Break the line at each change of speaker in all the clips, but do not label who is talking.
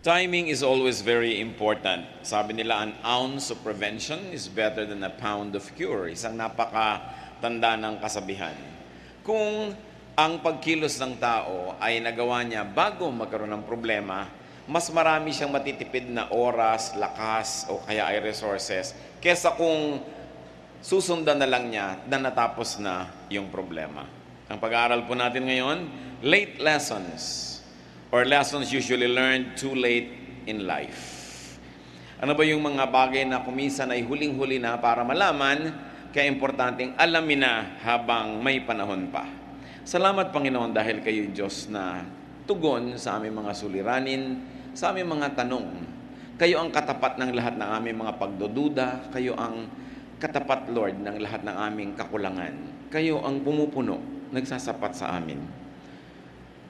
Timing is always very important. Sabi nila, an ounce of prevention is better than a pound of cure. Isang napakatanda ng kasabihan. Kung ang pagkilos ng tao ay nagawa niya bago magkaroon ng problema, mas marami siyang matitipid na oras, lakas, o kaya ay resources, kesa kung susundan na lang niya na natapos na yung problema. Ang pag-aaral po natin ngayon, late lessons, or lessons usually learned too late in life. Ano ba yung mga bagay na kuminsan ay huling-huli na para malaman, kaya importanteng alamin na habang may panahon pa. Salamat Panginoon dahil kayo Diyos na tugon sa aming mga suliranin, sa aming mga tanong. Kayo ang katapat ng lahat ng aming mga pagdududa, kayo ang katapat Lord ng lahat ng aming kakulangan. Kayo ang pumupuno, nagsasapat sa amin.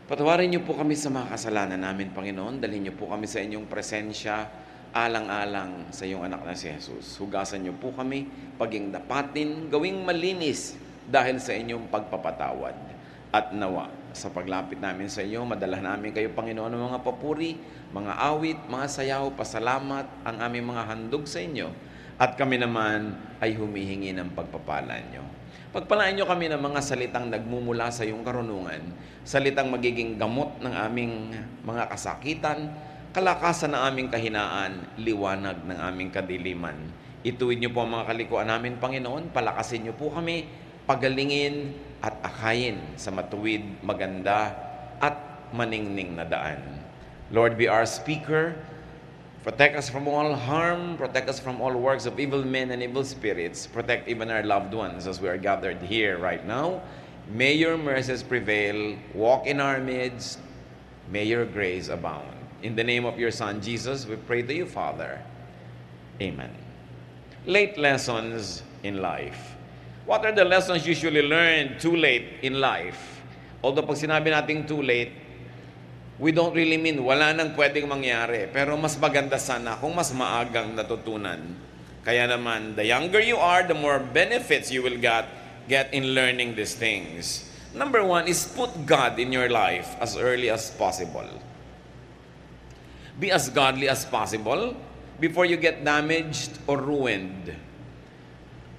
Patawarin niyo po kami sa mga kasalanan namin, Panginoon. Dalhin niyo po kami sa inyong presensya, alang-alang sa iyong anak na si Jesus. Hugasan niyo po kami, paging dapatin, gawing malinis dahil sa inyong pagpapatawad. At nawa, sa paglapit namin sa iyo, madala namin kayo, Panginoon, ng mga papuri, mga awit, mga sayaw, pasalamat, ang aming mga handog sa inyo. At kami naman ay humihingi ng pagpapala niyo. Pagpalaan niyo kami ng mga salitang nagmumula sa iyong karunungan, salitang magiging gamot ng aming mga kasakitan, kalakasan ng aming kahinaan, liwanag ng aming kadiliman. Ituwid niyo po ang mga kalikuan namin, Panginoon, palakasin niyo po kami, pagalingin at akayin sa matuwid, maganda at maningning na daan. Lord, be our speaker. Protect us from all harm, protect us from all works of evil men and evil spirits, protect even our loved ones as we are gathered here right now. May your mercies prevail, walk in our midst, may your grace abound. In the name of your Son, Jesus, we pray to you, Father. Amen. Late lessons in life. What are the lessons usually learned too late in life? Although pag sinabi natin too late, we don't really mean wala nang pwedeng mangyari. Pero mas maganda sana kung mas maagang natutunan. Kaya naman, the younger you are, the more benefits you will get in learning these things. Number one is put God in your life as early as possible. Be as godly as possible before you get damaged or ruined.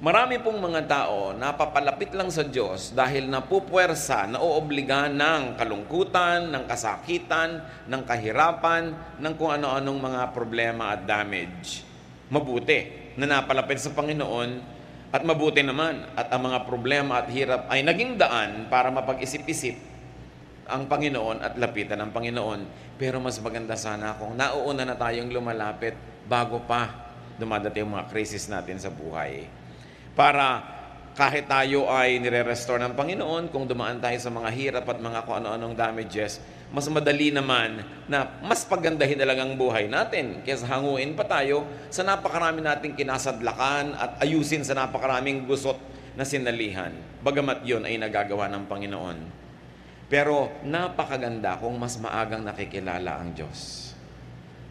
Marami pong mga tao napapalapit lang sa Diyos dahil napupuwersa, naoobliga ng kalungkutan, ng kasakitan, ng kahirapan, ng kung ano-anong mga problema at damage. Mabuti na napalapit sa Panginoon at mabuti naman at ang mga problema at hirap ay naging daan para mapag-isip-isip ang Panginoon at lapitan ng Panginoon. Pero mas maganda sana kung nauuna na tayong lumalapit bago pa dumadating yung mga krisis natin sa buhay. Para kahit tayo ay nire-restore ng Panginoon, kung dumaan tayo sa mga hirap at mga kung ano-anong damages, mas madali naman na mas pagandahin na lang ang buhay natin kaysa hanguin pa tayo sa napakarami nating kinasadlakan at ayusin sa napakaraming gusot na sinalihan. Bagamat yon ay nagagawa ng Panginoon. Pero napakaganda kung mas maagang nakikilala ang Diyos.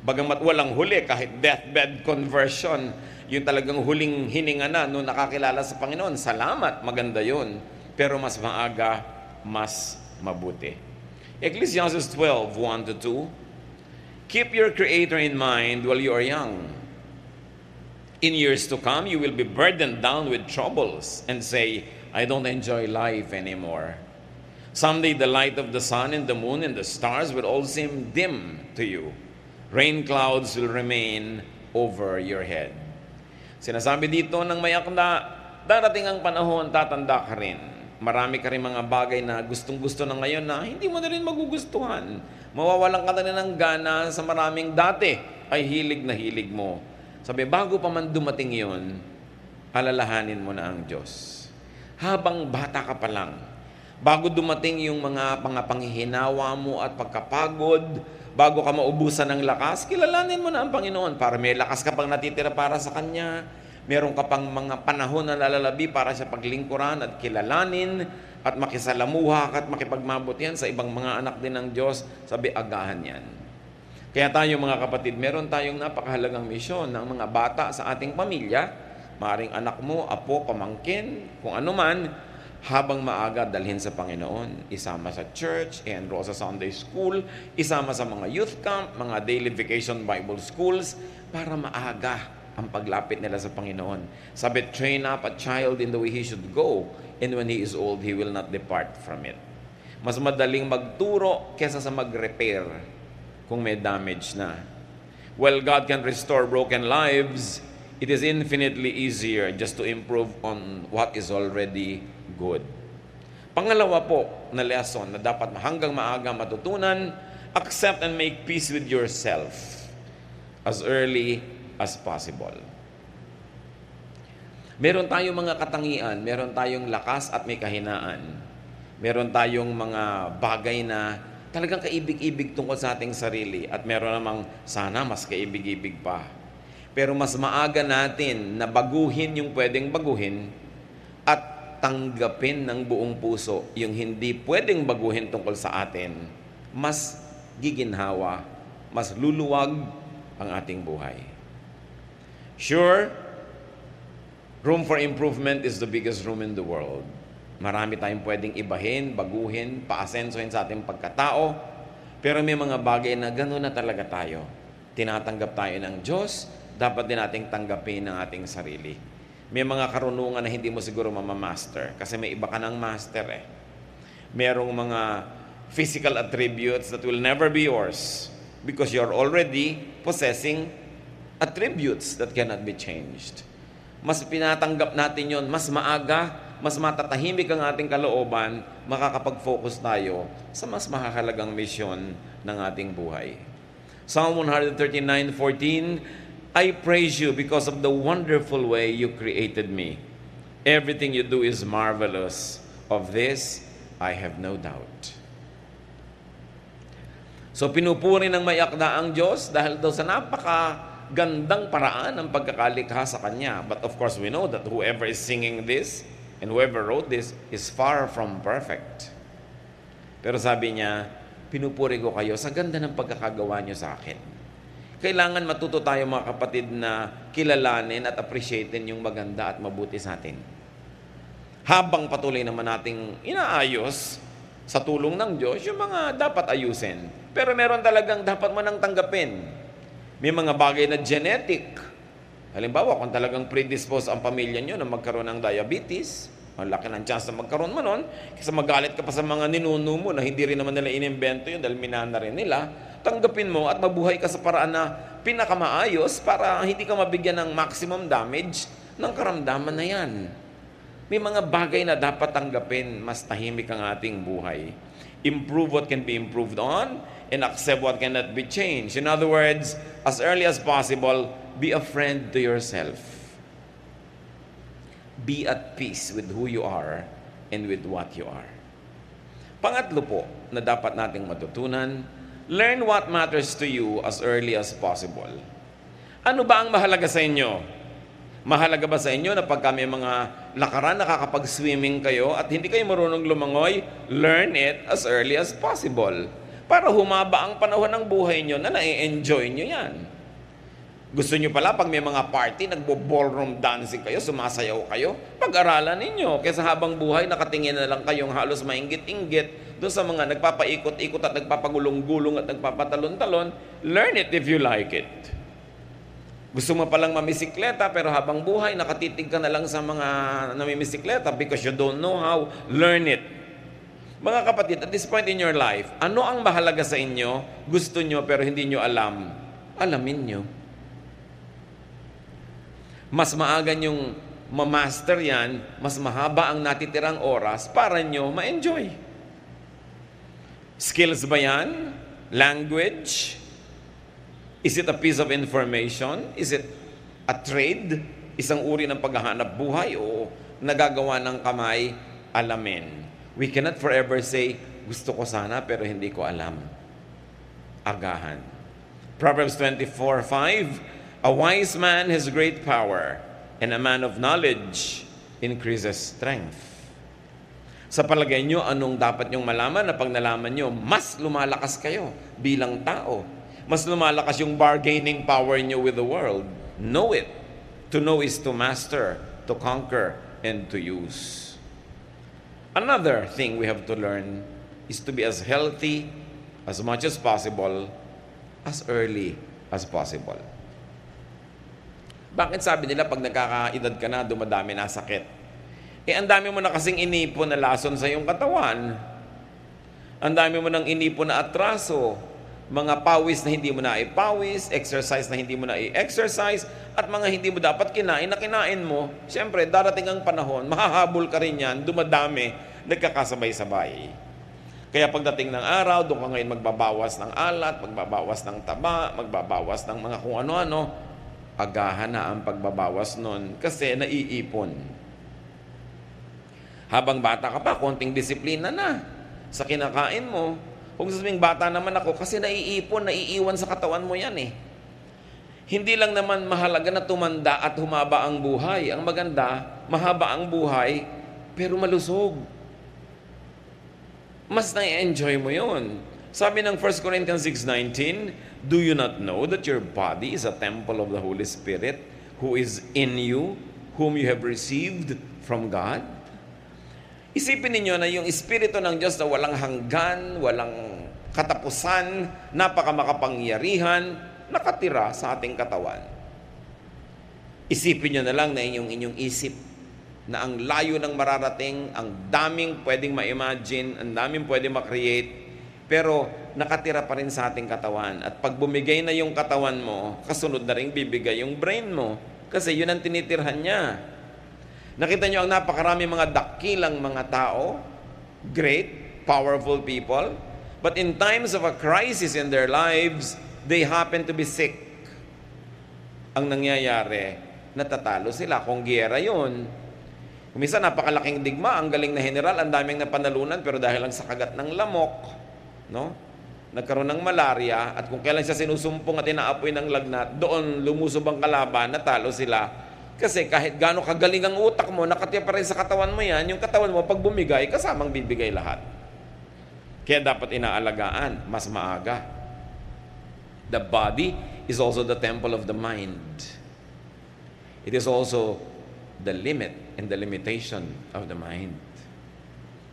Bagamat walang huli, kahit deathbed conversion, yung talagang huling hininga na nung nakakilala sa Panginoon, salamat, maganda yun. Pero mas maaga, mas mabuti. Ecclesiastes 12, 1-2, keep your Creator in mind while you are young. In years to come, you will be burdened down with troubles and say, I don't enjoy life anymore. Someday the light of the sun and the moon and the stars will all seem dim to you. Rain clouds will remain over your head. Sinasabi dito ng may akda, darating ang panahon, tatanda ka rin. Marami ka rin mga bagay na gustong-gusto na ngayon na hindi mo na rin magugustuhan. Mawawalan ka na rin ng gana sa maraming dati ay hilig na hilig mo. Sabi, bago pa man dumating yun, alalahanin mo na ang Diyos. Habang bata ka pa lang, bago dumating yung mga panghihinawa mo at pagkapagod, bago ka maubusan ng lakas, kilalanin mo na ang Panginoon para may lakas ka pang natitira para sa Kanya. Meron ka pang mga panahon na lalalabi para sa paglingkuran at kilalanin at makisalamuha at makipagmabutihan sa ibang mga anak din ng Diyos. Sabi, agahan yan. Kaya tayo mga kapatid, meron tayong napakahalagang misyon ng mga bata sa ating pamilya, maaaring anak mo, apo, pamangkin, kung ano man, habang maaga dalhin sa Panginoon, isama sa church, enroll sa Sunday school, isama sa mga youth camp, mga daily vacation Bible schools, para maaga ang paglapit nila sa Panginoon. Sabi, train up a child in the way he should go, and when he is old, he will not depart from it. Mas madaling magturo kesa sa mag-repair kung may damage na. While God can restore broken lives, it is infinitely easier just to improve on what is already good. Pangalawa po na lesson na dapat hanggang maaga matutunan, accept and make peace with yourself as early as possible. Meron tayong mga katangian, meron tayong lakas at may kahinaan. Meron tayong mga bagay na talagang kaibig-ibig tungkol sa ating sarili at meron namang sana mas kaibig-ibig pa. Pero mas maaga natin na baguhin yung pwedeng baguhin at tanggapin ng buong puso yung hindi pwedeng baguhin tungkol sa atin, mas giginhawa, mas luluwag ang ating buhay. Sure, room for improvement is the biggest room in the world. Marami tayong pwedeng ibahin, baguhin, paasensohin sa ating pagkatao. Pero may mga bagay na gano'n na talaga tayo. Tinatanggap tayo ng Diyos, dapat din nating tanggapin ang ating sarili. May mga karunungan na hindi mo siguro mamamaster kasi may iba ka ng master eh. Merong mga physical attributes that will never be yours because you're already possessing attributes that cannot be changed. Mas pinatanggap natin yon, mas maaga, mas matatahimik ang ating kalooban, makakapag-focus tayo sa mas mahalagang misyon ng ating buhay. Psalm 139:14, I praise you because of the wonderful way you created me. Everything you do is marvelous. Of this, I have no doubt. So pinupuri ng may akda ang Diyos dahil daw sa napakagandang paraan ng pagkakalikha sa Kanya. But of course, we know that whoever is singing this and whoever wrote this is far from perfect. Pero sabi niya, pinupuri ko kayo sa ganda ng pagkakagawa niyo sa akin. Kailangan matuto tayo mga kapatid na kilalanin at appreciatein yung maganda at mabuti sa atin. Habang patuloy naman nating inaayos sa tulong ng Diyos yung mga dapat ayusin. Pero meron talagang dapat mo nang tanggapin. May mga bagay na genetic. Halimbawa, kung talagang predisposed ang pamilya nyo na magkaroon ng diabetes, ang laki ng chance na magkaroon mo nun, kasi magalit ka pa sa mga ninuno mo na hindi rin naman nila inimbento yun dahil minana rin nila, tanggapin mo at mabuhay ka sa paraan na pinakamaayos para hindi ka mabigyan ng maximum damage ng karamdaman na yan. May mga bagay na dapat tanggapin, mas tahimik ang ating buhay. Improve what can be improved on and accept what cannot be changed. In other words, as early as possible, be a friend to yourself. Be at peace with who you are and with what you are. Pangatlo po na dapat nating matutunan, learn what matters to you as early as possible. Ano ba ang mahalaga sa inyo? Mahalaga ba sa inyo na pagka may mga lakaran, nakakapag-swimming kayo at hindi kayo marunong lumangoy, learn it as early as possible. Para humaba ang panahon ng buhay nyo na na-enjoy nyo yan. Gusto nyo pala pag may mga party, nagbo-ballroom dancing kayo, sumasayaw kayo, pag-aralan ninyo. Kaysa habang buhay, nakatingin na lang kayong halos mainggit-inggit doon sa mga nagpapaikot-ikot at nagpapagulong-gulong at nagpapatalon-talon. Learn it if you like it. Gusto mo palang mamisikleta, pero habang buhay, nakatitig ka na lang sa mga namimisikleta because you don't know how, learn it. Mga kapatid, at this point in your life, ano ang mahalaga sa inyo, gusto nyo pero hindi nyo alam? Alamin nyo. Mas maaga nyong ma-master yan, mas mahaba ang natitirang oras para nyo ma-enjoy. Skills ba yan? Language? Is it a piece of information? Is it a trade? Isang uri ng paghahanap buhay o nagagawa ng kamay? Alamin. We cannot forever say, gusto ko sana pero hindi ko alam. Agahan. Proverbs 24:5, a wise man has great power, and a man of knowledge increases strength. Sa palagay nyo, anong dapat nyong malaman na pag nalaman nyo, mas lumalakas kayo bilang tao. Mas lumalakas yung bargaining power nyo with the world. Know it. To know is to master, to conquer, and to use. Another thing we have to learn is to be as healthy as much as possible, as early as possible. Bakit sabi nila pag nagkakaedad ka na, dumadami na sakit? Ang dami mo na kasing inipon na lason sa iyong katawan. Ang dami mo nang inipon na atraso, mga pawis na hindi mo na ipawis, exercise na hindi mo na i-exercise, at mga hindi mo dapat kinain na kinain mo. Siyempre, darating ang panahon, mahahabol ka rin yan, dumadami, nagkakasabay-sabay. Kaya pagdating ng araw, doon ka ngayon magbabawas ng alat, magbabawas ng taba, magbabawas ng mga kung ano-ano, agahan na ang pagbabawas nun kasi naiipon. Habang bata ka pa, konting disiplina na sa kinakain mo. Kung sasabihin bata naman ako, kasi naiipon, naiiwan sa katawan mo yan eh. Hindi lang naman mahalaga na tumanda at humaba ang buhay. Ang maganda, mahaba ang buhay, pero malusog. Mas na-enjoy mo yun. Sabi ng 1 Corinthians 6:19, do you not know that your body is a temple of the Holy Spirit who is in you, whom you have received from God? Isipin ninyo na yung Espiritu ng Diyos na walang hanggan, walang katapusan, napakamakapangyarihan, nakatira sa ating katawan. Isipin nyo na lang na inyong isip na ang layo ng mararating, ang daming pwedeng ma-imagine, ang daming pwedeng ma-create, pero nakatira pa rin sa ating katawan. At pag bumigay na yung katawan mo, kasunod na rin bibigay yung brain mo. Kasi yun ang tinitirhan niya. Nakita nyo ang napakarami mga dakilang mga tao, great, powerful people, but in times of a crisis in their lives, they happen to be sick. Ang nangyayari, natatalo sila. Kung giyera yun, minsan napakalaking digma, ang galing na general, ang daming napanalunan, pero dahil lang sa kagat ng lamok, no? Nagkaroon ng malaria, at kung kailan siya sinusumpong at inaapoy ng lagnat, doon lumusob ang kalaban, natalo sila. Kasi kahit gaano kagaling ang utak mo, nakatiya pa rin sa katawan mo yan, yung katawan mo pag bumigay, kasamang bibigay lahat. Kaya dapat inaalagaan, mas maaga. The body is also the temple of the mind. It is also the limit and the limitation of the mind.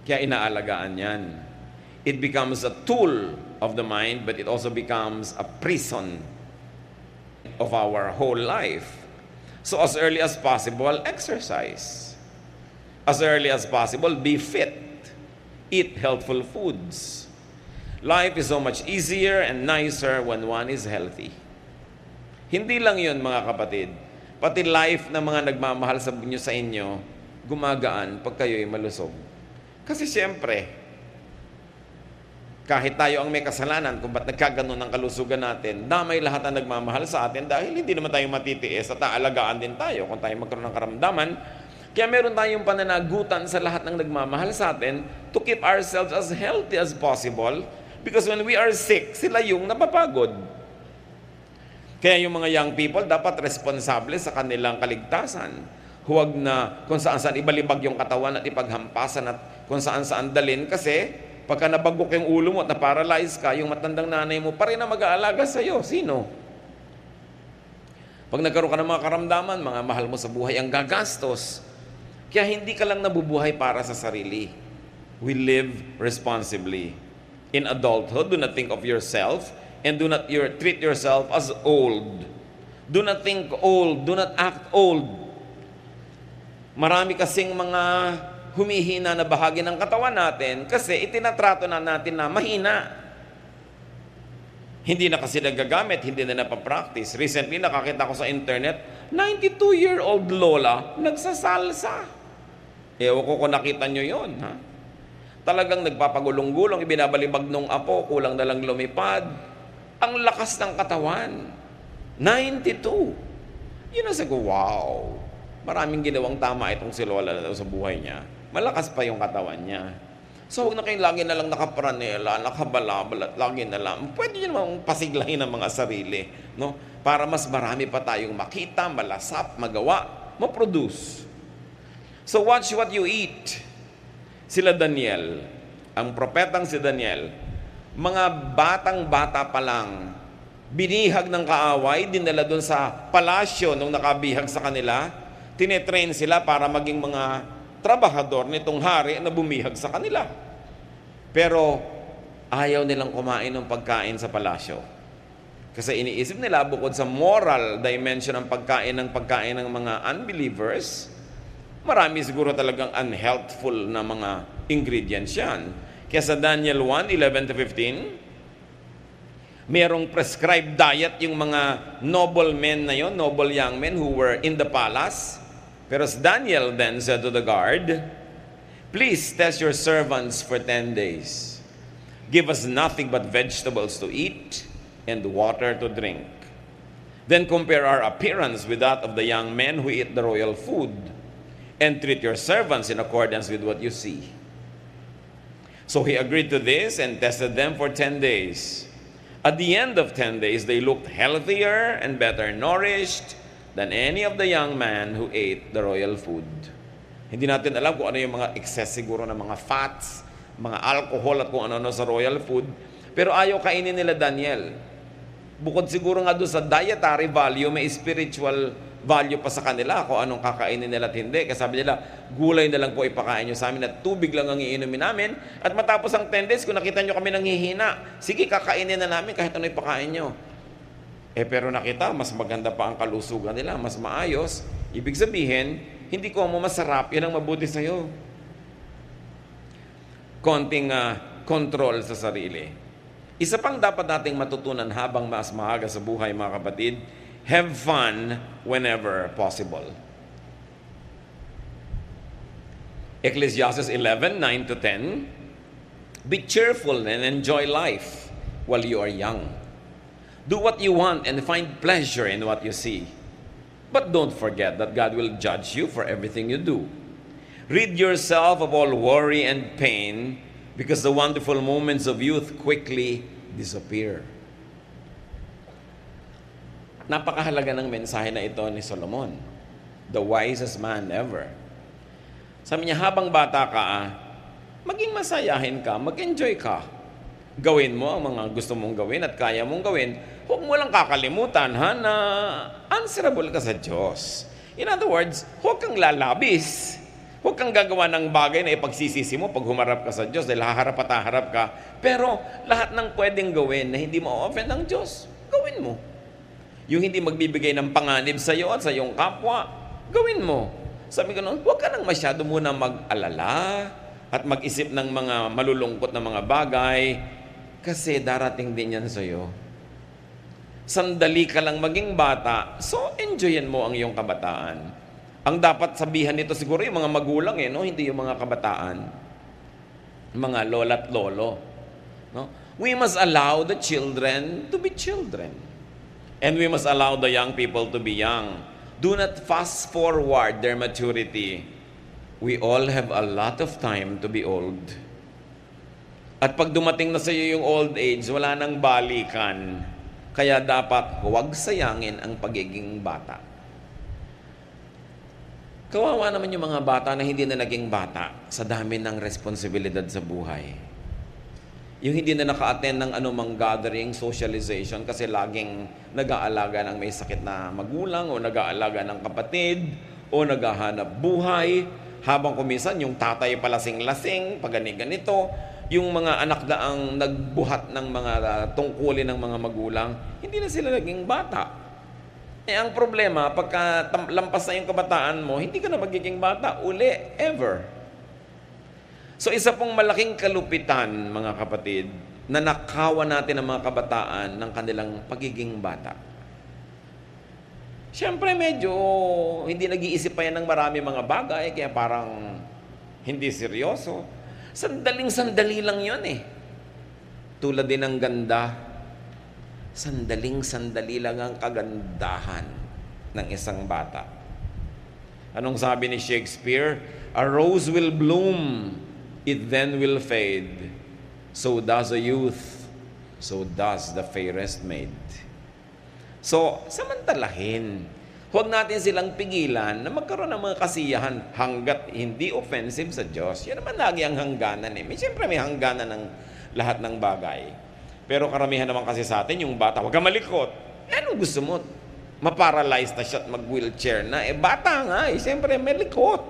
Kaya inaalagaan yan. It becomes a tool of the mind, but it also becomes a prison of our whole life. So as early as possible, exercise. As early as possible, be fit. Eat healthful foods. Life is so much easier and nicer when one is healthy. Hindi lang yun, mga kapatid. Pati life ng mga nagmamahal sa inyo, gumagaan pag kayo'y malusog. Kasi siyempre, kahit tayo ang may kasalanan kung ba't nagkaganon ang kalusugan natin, damay lahat ang nagmamahal sa atin dahil hindi naman tayo matitiis at aalagaan din tayo kung tayo magkaroon ng karamdaman. Kaya meron tayong pananagutan sa lahat ng nagmamahal sa atin to keep ourselves as healthy as possible, because when we are sick, sila yung napapagod. Kaya yung mga young people dapat responsable sa kanilang kaligtasan. Huwag na kung saan-saan ibalibag yung katawan at ipaghampasan at kung saan-saan dalin, kasi pagka nabagok yung ulo mo at na-paralyze ka, yung matandang nanay mo pa rin na mag-aalaga sa'yo. Sino? Pag nagkaroon ka ng mga karamdaman, mga mahal mo sa buhay, ang gagastos. Kaya hindi ka lang nabubuhay para sa sarili. We live responsibly. In adulthood, do not think of yourself and do not treat yourself as old. Do not think old. Do not act old. Marami kasing mga humihina na bahagi ng katawan natin kasi itinatrato na natin na mahina. Hindi na kasi nagagamit, hindi na napapractice. Recently, nakakita ko sa internet, 92-year-old lola nagsasalsa. Ewan ko kung nakita nyo yun, ha? Talagang nagpapagulong-gulong, ibinabalibag nung apo, kulang na lang lumipad. Ang lakas ng katawan. 92. Yun ang sabi ko, wow. Maraming ginawang tama itong si lola sa buhay niya. Malakas pa yung katawan niya. So, huwag na kayo lagi na lang nakapranela, nakabalabalat, lagi na lang. Pwede nyo namang pasiglahin ang mga sarili, no? Para mas marami pa tayong makita, malasap, magawa, maproduce. So, watch what you eat. Sila Daniel, ang propetang si Daniel, mga batang-bata pa lang, binihag ng kaaway, dinala doon sa palasyo nung nakabihag sa kanila, tinetrain sila para maging mga trabahador nitong hari na bumihag sa kanila. Pero ayaw nilang kumain ng pagkain sa palasyo. Kasi iniisip nila, bukod sa moral dimension ng pagkain ng mga unbelievers, marami siguro talagang unhealthful na mga ingredients yan. Kaya sa Daniel 1:11-15, merong prescribed diet yung mga noble men na yon, noble young men who were in the palace. Pero Daniel then said to the guard, "Please test your servants for 10 days. Give us nothing but vegetables to eat and water to drink. Then compare our appearance with that of the young men who eat the royal food, and treat your servants in accordance with what you see." So he agreed to this and tested them for 10 days. At the end of 10 days, they looked healthier and better nourished than any of the young men who ate the royal food. Hindi natin alam kung ano yung mga excess siguro ng mga fats, mga alcohol at kung ano-ano sa royal food. Pero ayaw kainin nila Daniel. Bukod siguro nga doon sa dietary value, may spiritual value pa sa kanila kung anong kakainin nila at hindi. Kasi sabi nila, gulay na lang po ipakain nyo sa amin at tubig lang ang iinumin namin. At matapos ang 10 days, kung nakita nyo kami nanghihina, sige, kakainin na namin kahit ano ipakain nyo. Pero nakita, mas maganda pa ang kalusugan nila, mas maayos. Ibig sabihin, hindi ko mo masarap, yan ang mabuti sa'yo. Konting control sa sarili. Isa pang dapat nating matutunan habang mas maaga sa buhay, mga kapatid, have fun whenever possible. Ecclesiastes 11:9-10, be cheerful and enjoy life while you are young. Do what you want and find pleasure in what you see. But don't forget that God will judge you for everything you do. Rid yourself of all worry and pain, because the wonderful moments of youth quickly disappear. Napakahalaga ng mensahe na ito ni Solomon, the wisest man ever. Sabi niya, habang bata ka, maging masayahin ka, mag-enjoy ka. Gawin mo ang mga gusto mong gawin at kaya mong gawin. Huwag mo lang kakalimutan, na answerable ka sa Diyos. In other words, huwag kang lalabis. Huwag kang gagawa ng bagay na ipagsisisi mo pag humarap ka sa Diyos dahil haharap at haharap ka. Pero lahat ng pwedeng gawin na hindi ma-offend ng Diyos, gawin mo. Yung hindi magbibigay ng panganib sa iyo at sa iyong kapwa, gawin mo. Sabi ko noon, huwag ka nang masyado muna mag-alala at mag-isip ng mga malulungkot na mga bagay kasi darating din yan sa iyo. Sandali ka lang maging bata, so enjoyin mo ang iyong kabataan. Ang dapat sabihan nito siguro yung mga magulang, no? Hindi yung mga kabataan. Mga lola at lolo. No? We must allow the children to be children. And we must allow the young people to be young. Do not fast forward their maturity. We all have a lot of time to be old. At pag dumating na sa iyo yung old age, wala nang balikan. Kaya dapat huwag sayangin ang pagiging bata. Kawawa naman yung mga bata na hindi na naging bata sa dami ng responsibilidad sa buhay. Yung hindi na naka-attend ng anumang gathering, socialization, kasi laging nag-aalaga ng may sakit na magulang o nag-aalaga ng kapatid o naghahanap buhay. Habang kumisan, yung tatay palasing-lasing, pag ganito, yung mga anak na ang nagbuhat ng mga tungkulin ng mga magulang, hindi na sila naging bata. Ang problema, pagka lampas na yung kabataan mo, hindi ka na magiging bata uli, ever. So isa pong malaking kalupitan, mga kapatid, na nakawan natin ang mga kabataan ng kanilang pagiging bata. Siyempre medyo hindi nag-iisip pa yan ng marami mga bagay, kaya parang hindi seryoso. Sandaling-sandali lang yun eh. Tulad din ng ganda, sandaling-sandali lang ang kagandahan ng isang bata. Anong sabi ni Shakespeare? A rose will bloom, it then will fade. So does a youth, so does the fairest maid. So, samantalahin. Huwag natin silang pigilan na magkaroon ng mga kasiyahan hanggat hindi offensive sa Diyos. Yan naman lagi ang hangganan eh. Siyempre may hangganan ng lahat ng bagay. Pero karamihan naman kasi sa atin, yung bata, huwag ka malikot. Anong gusto mo? Ma-paralyze na siya at mag-wheelchair na. Bata nga eh. Siyempre may likot.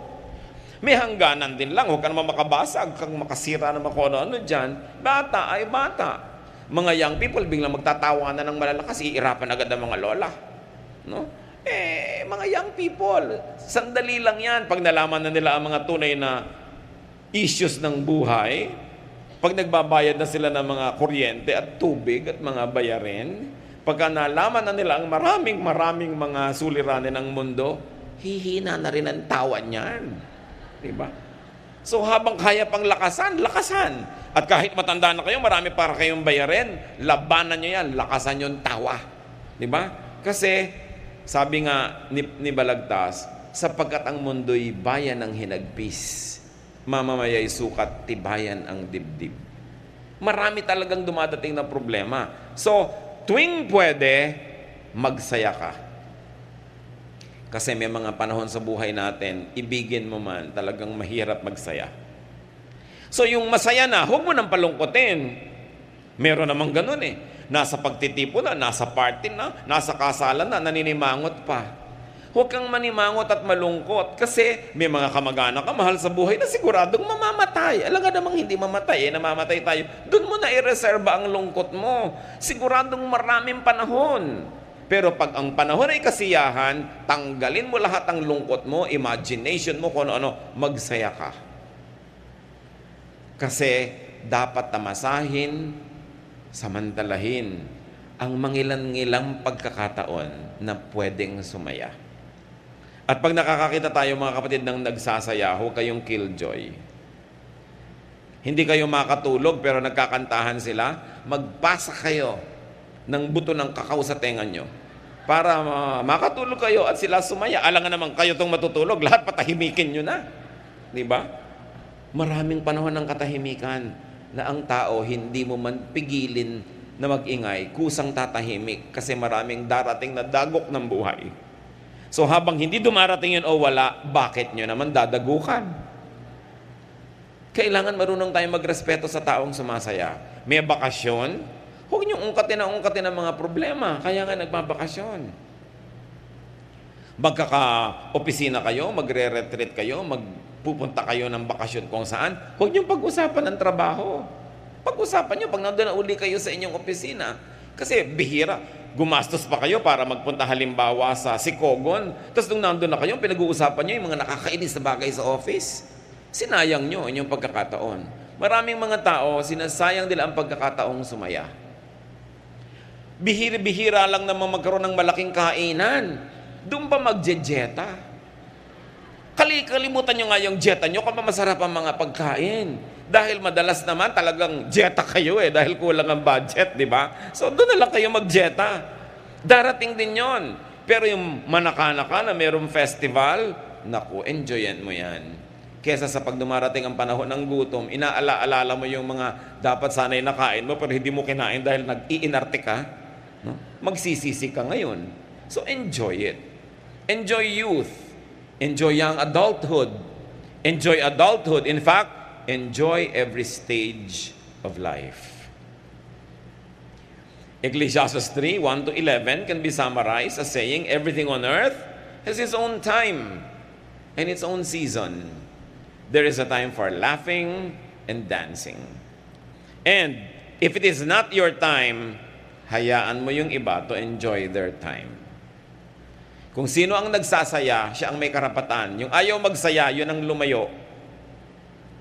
May hangganan din lang, huwag ka naman makabasag, kang makasira naman kung ano-ano dyan. Bata ay bata. Mga young people, biglang magtatawanan ng malalakas, iirapan agad ang mga lola. No? Mga young people, sandali lang yan. Pag nalaman na nila ang mga tunay na issues ng buhay, pag nagbabayad na sila ng mga kuryente at tubig at mga bayarin, pagka nalaman na nila ang maraming mga suliranin ng mundo, hihina na rin ang tawa niyan. Diba? So habang kaya pang lakasan, lakasan. At kahit matanda na kayo, marami para kayong bayarin, labanan nyo yan, lakasan yung tawa. Diba? Kasi, sabi nga ni Balagtas, sapagkat ang mundo'y bayan ng hinagpis, mamamaya'y sukat, tibayan ang dibdib. Marami talagang dumadating na problema. So, tuwing pwede, magsaya ka. Kasi may mga panahon sa buhay natin, ibigin mo man, talagang mahirap magsaya. So yung masaya na, huwag mo nang palungkotin. Meron namang ganun eh. Nasa pagtitipo na, nasa party na, nasa kasalan na, naninimangot pa. Huwag kang manimangot at malungkot kasi may mga kamag-anak ka, mahal sa buhay na siguradong mamamatay. Alam nga namang hindi mamatay, namamatay tayo. Doon mo na i-reserva ang lungkot mo. Siguradong maraming panahon. Pero pag ang panahon ay kasiyahan, tanggalin mo lahat ng lungkot mo, imagination mo, kung ano, magsaya ka. Kasi dapat tamasahin, samantalahin ang mangilan-ngilang pagkakataon na pwedeng sumaya. At pag nakakakita tayo mga kapatid ng nagsasaya, huwag kayong killjoy. Hindi kayo makatulog pero nagkakantahan sila, magpasa kayo ng buto ng kakao sa tenga nyo para makatulog kayo at sila sumaya. Alangan naman kayo itong matutulog, lahat patahimikin nyo na. Diba? Maraming panahon ng katahimikan na ang tao hindi mo man pigilin na mag-ingay, kusang tatahimik kasi maraming darating na dagok ng buhay. So habang hindi dumarating yun o wala, bakit nyo naman dadagukan? Kailangan marunong tayong magrespeto sa taong sumasaya. May bakasyon, huwag niyong ungkatin ang mga problema. Kaya nga nagbabakasyon. Magkaka-opisina kayo, magre-retreat kayo, magpupunta kayo ng bakasyon kung saan. Huwag niyong pag-usapan ng trabaho. Pag-usapan niyo pag nandun na uli kayo sa inyong opisina. Kasi bihira, gumastos pa kayo para magpunta halimbawa sa Sikogon. Tapos nung nandun na kayo, pinag-uusapan niyo yung mga nakakainis na bagay sa office. Sinayang niyo inyong pagkakataon. Maraming mga tao, sinasayang nila ang pagkakataong sumaya. Bihira-bihira lang naman magkaroon ng malaking kainan. Doon pa magjejeta. Kalimutan nyo nga yung jeta nyo kung masarap ang mga pagkain. Dahil madalas naman talagang jeta kayo dahil kulang ang budget, di ba? So doon na lang kayo magjeta. Darating din yon. Pero yung manaka-naka na mayroong festival, naku, enjoyan mo yan. Kesa sa pag dumarating ang panahon ng gutom, inaala-alala mo yung mga dapat sana'y nakain mo pero hindi mo kinain dahil nag-iinarte ka. No? Magsisisi ka ngayon. So enjoy it. Enjoy youth. Enjoy young adulthood. Enjoy adulthood. In fact, enjoy every stage of life. Ecclesiastes 3, 1-11 can be summarized as saying, everything on earth has its own time and its own season. There is a time for laughing and dancing. And if it is not your time, hayaan mo yung iba to enjoy their time. Kung sino ang nagsasaya, siya ang may karapatan. Yung ayaw magsaya, yun ang lumayo.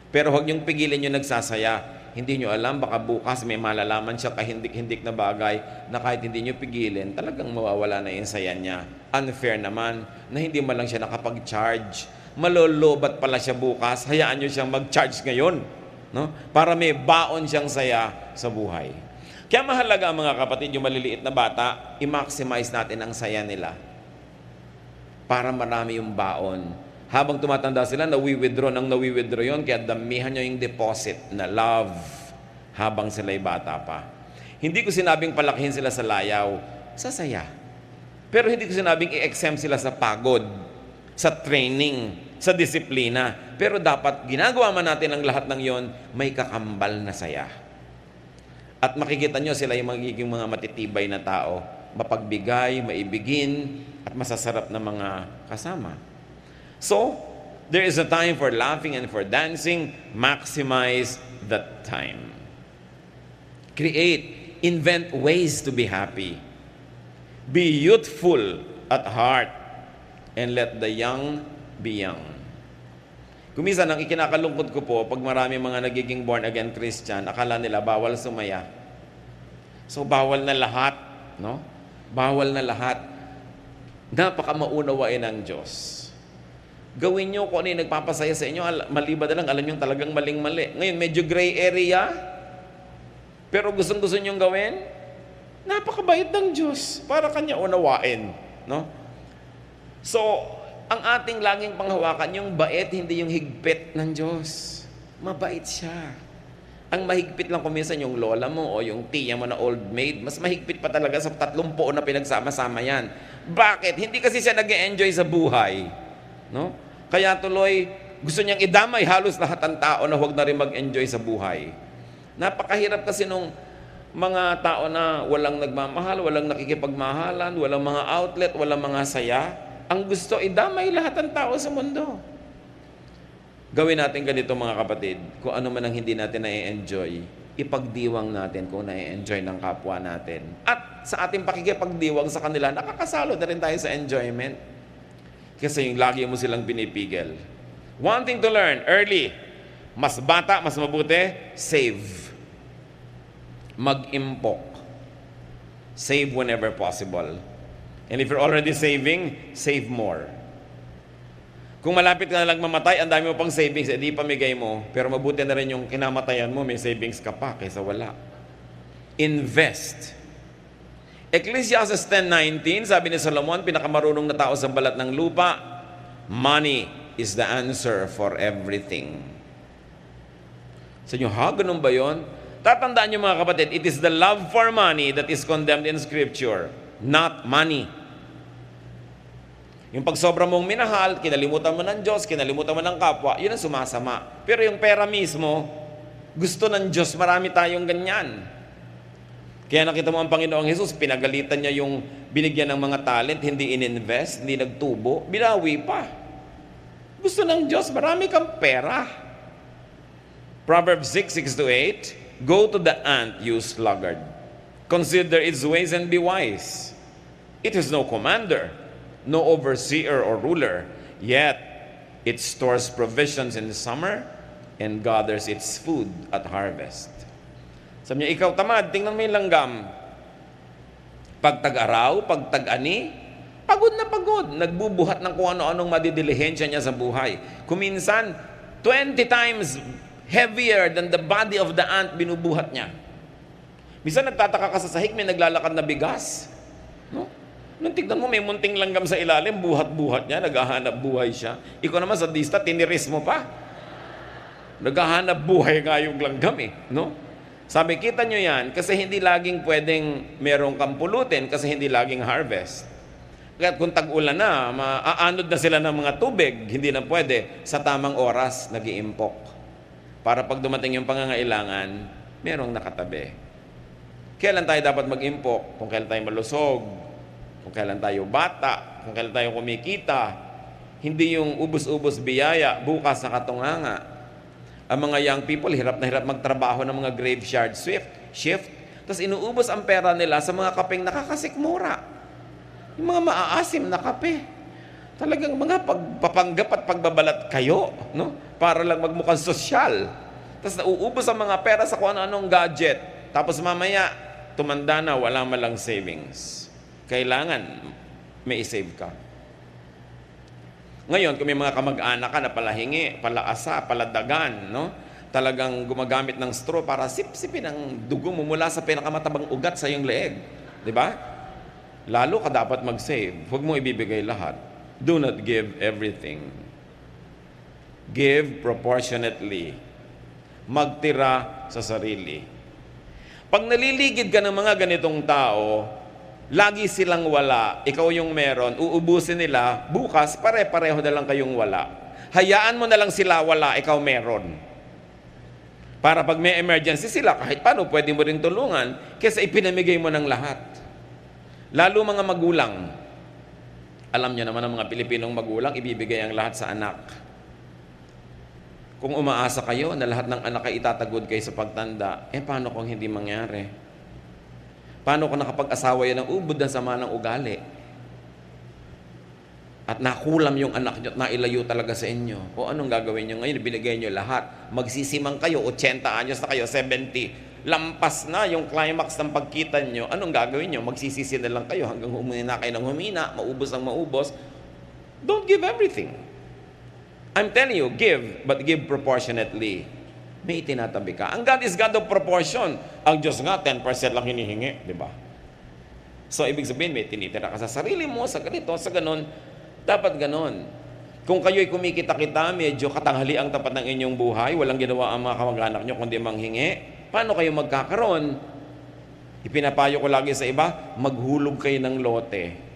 Pero huwag niyong pigilin yung nagsasaya. Hindi niyo alam, baka bukas may malalaman siya kahindik-hindik na bagay na kahit hindi niyo pigilin, talagang mawawala na yung saya niya. Unfair naman na hindi man lang siya nakapag-charge. Malolobat pala siya bukas, hayaan niyo siyang mag-charge ngayon. No? Para may baon siyang saya sa buhay. Kaya mahalaga mga kapatid, yung maliliit na bata, i-maximize natin ang saya nila. Para marami yung baon. Habang tumatanda sila, nawi-withdraw yun, kaya damihan nyo yung deposit na love habang sila'y bata pa. Hindi ko sinabing palakihin sila sa layaw, sa saya. Pero hindi ko sinabing i-exempt sila sa pagod, sa training, sa disiplina. Pero dapat ginagawa man natin ang lahat ng yon, may kakambal na saya. At makikita nyo sila yung magiging mga matitibay na tao, mapagbigay, maibigin, at masasarap na mga kasama. So, There is a time for laughing and for dancing. Maximize that time. Create, invent ways to be happy. Be youthful at heart and let the young be young. Kuminsan, ang ikinakalungkot ko po, pag marami mga nagiging born-again Christian, akala nila bawal sumaya. So, bawal na lahat, no? Bawal na lahat. Napaka-maunawain ng Diyos. Gawin nyo kung ano yung nagpapasaya sa inyo, maliban na lang, alam nyo talagang maling-mali. Ngayon, medyo gray area, pero gustong-gusto nyo gawin, napakabait ng Diyos para Kanya unawain, no? So, ang ating laging panghawakan, yung bait, hindi yung higpit ng Diyos. Mabait siya. Ang mahigpit lang kuminsan yung lola mo o yung tiya mo na old maid, mas mahigpit pa talaga sa 30 na pinagsama-sama yan. Bakit? Hindi kasi siya nag-e-enjoy sa buhay. No? Kaya tuloy, gusto niyang idamay halos lahat ng tao na huwag na rin mag-enjoy sa buhay. Napakahirap kasi nung mga tao na walang nagmamahal, walang nakikipagmahalan, walang mga outlet, walang mga saya. Ang gusto, idamay lahat ng tao sa mundo. Gawin natin ganito mga kapatid, kung ano man ang hindi natin na-enjoy, ipagdiwang natin kung na-enjoy ng kapwa natin. At sa ating pakikipagdiwang sa kanila, nakakasalo na rin tayo sa enjoyment. Kasi yung lagi mo silang pinipigil. Wanting to learn early, mas bata, mas mabuti, save. Mag-impok. Save whenever possible. And if you're already saving, save more. Kung malapit ka na lang mamatay, ang dami mo pang savings, edi pamigay mo. Pero mabuti na rin yung kinamatayan mo, may savings ka pa kaysa wala. Invest. Ecclesiastes 10:19, sabi ni Solomon, pinakamarunong na tao sa balat ng lupa, money is the answer for everything. Sa inyo, ganun ba yun? Tatandaan nyo mga kapatid, it is the love for money that is condemned in Scripture, not money. Yung pag sobra mong minahal, kinalimutan mo ng Diyos, kinalimutan mo ng kapwa, yun ang sumasama. Pero yung pera mismo, gusto ng Diyos, marami tayong ganyan. Kaya nakita mo ang Panginoong Jesus, pinagalitan niya yung binigyan ng mga talent, hindi ininvest, hindi nagtubo, binawi pa. Gusto ng Diyos, marami kang pera. Proverbs 6:6-8, go to the ant, you sluggard. Consider its ways and be wise. It has no commander, no overseer or ruler, yet it stores provisions in the summer and gathers its food at harvest. Sabi niya, ikaw tamad, tingnan mo yung langgam. Pag tag-araw, pag tag-ani, pagod na pagod. Nagbubuhat ng kung ano-anong madidilihensya niya sa buhay. Kuminsan, 20 times heavier than the body of the ant binubuhat niya. Minsan nagtataka ka sa sahig, may naglalakad na bigas. No? Nung tignan mo, may munting langgam sa ilalim, buhat-buhat niya, naghahanap buhay siya. Ikaw naman sa dista, tiniris mo pa. Naghahanap buhay nga yung langgam eh. No? Sabi, kita nyo yan, kasi hindi laging pwedeng merong kampulutin, kasi hindi laging harvest. Kaya kung tag-ulan na, maaanod na sila ng mga tubig, hindi na pwede, sa tamang oras, nag-iimpok. Para pag dumating yung pangangailangan, merong nakatabi. Kailan tayo dapat mag-impok? Kung kailan tayo malusog, kung kailan tayo bata, kung kailan tayo kumikita, hindi yung ubos-ubos biyaya, bukas na katunganga. Ang mga young people, hirap na hirap magtrabaho ng mga graveyard shift, tapos inuubos ang pera nila sa mga kapeng nakakasikmura. Yung mga maaasim na kape. Talagang mga pagpapanggap at pagbabalat kayo, no? Para lang magmukhang sosyal. Tapos nauubos ang mga pera sa kung ano-anong gadget. Tapos mamaya, tumanda na, wala malang savings. Kailangan may isave ka. Ngayon, kung may mga kamag-anak ka na palahingi, palaasa, paladagan, no? Talagang gumagamit ng straw para sip-sipin ang dugo mo mula sa pinakamatabang ugat sa iyong leeg. Di ba? Lalo ka dapat mag-save. Huwag mo ibibigay lahat. Do not give everything. Give proportionately. Magtira sa sarili. Pag naliligid ka ng mga ganitong tao, lagi silang wala, ikaw yung meron, uubusin nila, bukas pare-pareho na lang kayong wala. Hayaan mo na lang sila wala, ikaw meron. Para pag may emergency sila, kahit paano, pwede mo rin tulungan, kaysa ipinamigay mo ng lahat. Lalo mga magulang. Alam niyo naman ang mga Pilipinong magulang, ibibigay ang lahat sa anak. Kung umaasa kayo na lahat ng anak ay itatagod kayo sa pagtanda, paano kung hindi mangyari? Paano kung nakapag-asawa yan ng ubod ng sama ng ugali? At nakulam yung anak nyo at nailayo talaga sa inyo. O anong gagawin nyo ngayon? Binigay nyo lahat. Magsisimang kayo, 80 anyos na kayo, 70. Lampas na yung climax ng pagkita nyo. Anong gagawin nyo? Magsisisi na lang kayo hanggang humina kayo ng humina, maubos ang maubos. Don't give everything. I'm telling you, give, but give proportionately. May tinatabi ka. Ang God is God of proportion. Ang Diyos nga, 10% lang hinihingi. Di ba? So, ibig sabihin, may tinitira ka sa sarili mo, sa ganito, sa ganon. Dapat ganon. Kung kayo'y kumikita-kita, medyo katanghali ang tapat ng inyong buhay, walang ginawa ang mga kamag-anak nyo kundi manghingi, paano kayo magkakaroon? Ipinapayo ko lagi sa iba, maghulog kayo ng lote.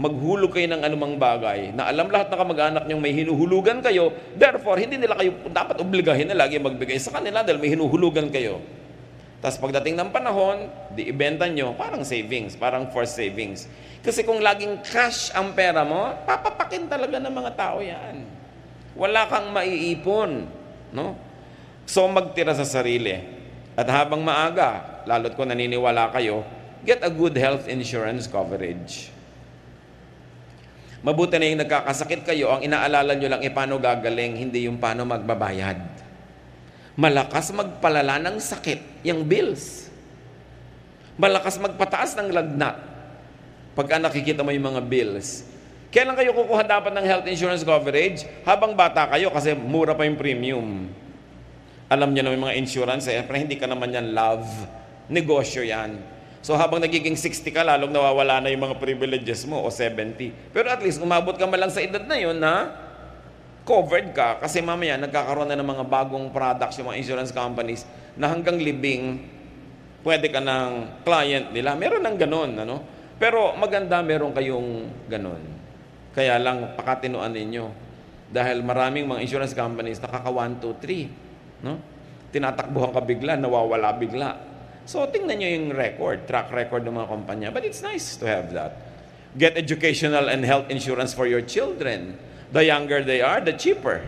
Maghulog kayo ng anumang bagay na alam lahat ng kamag-anak nyong may hinuhulugan kayo, therefore, hindi nila kayo dapat obligahin na lagi magbigay sa kanila dahil may hinuhulugan kayo. Tapos pagdating ng panahon, di ibenta nyo, parang savings, parang forced savings. Kasi kung laging cash ang pera mo, papapakin talaga ng mga tao yan. Wala kang maiipon. No? So magtira sa sarili. At habang maaga, lalo't kung naniniwala kayo, get a good health insurance coverage. Mabuti na yung nagkakasakit kayo, ang inaalala nyo lang paano gagaling, hindi yung paano magbabayad. Malakas magpalala ng sakit, yung bills. Malakas magpataas ng lagnat pagka nakikita mo yung mga bills. Kailan kayo kukuha dapat ng health insurance coverage? Habang bata kayo kasi mura pa yung premium. Alam niyo na yung mga insurance, pero hindi ka naman yan love. Negosyo yan. So habang nagiging 60 ka, lalong nawawala na yung mga privileges mo o 70. Pero at least umabot ka malang sa edad na yun na covered ka kasi mamaya nagkakaroon na ng mga bagong products yung mga insurance companies na hanggang libing pwede ka ng client nila. Meron ng ganun, ano? Pero maganda meron kayong ganun. Kaya lang pakatinuan ninyo. Dahil maraming mga insurance companies nakaka 1, 2, 3. No? Tinatakbuhan ka bigla, nawawala bigla. So tingnan nyo yung track record ng mga kumpanya. But it's nice to have that. Get educational and health insurance for your children. The younger they are, the cheaper.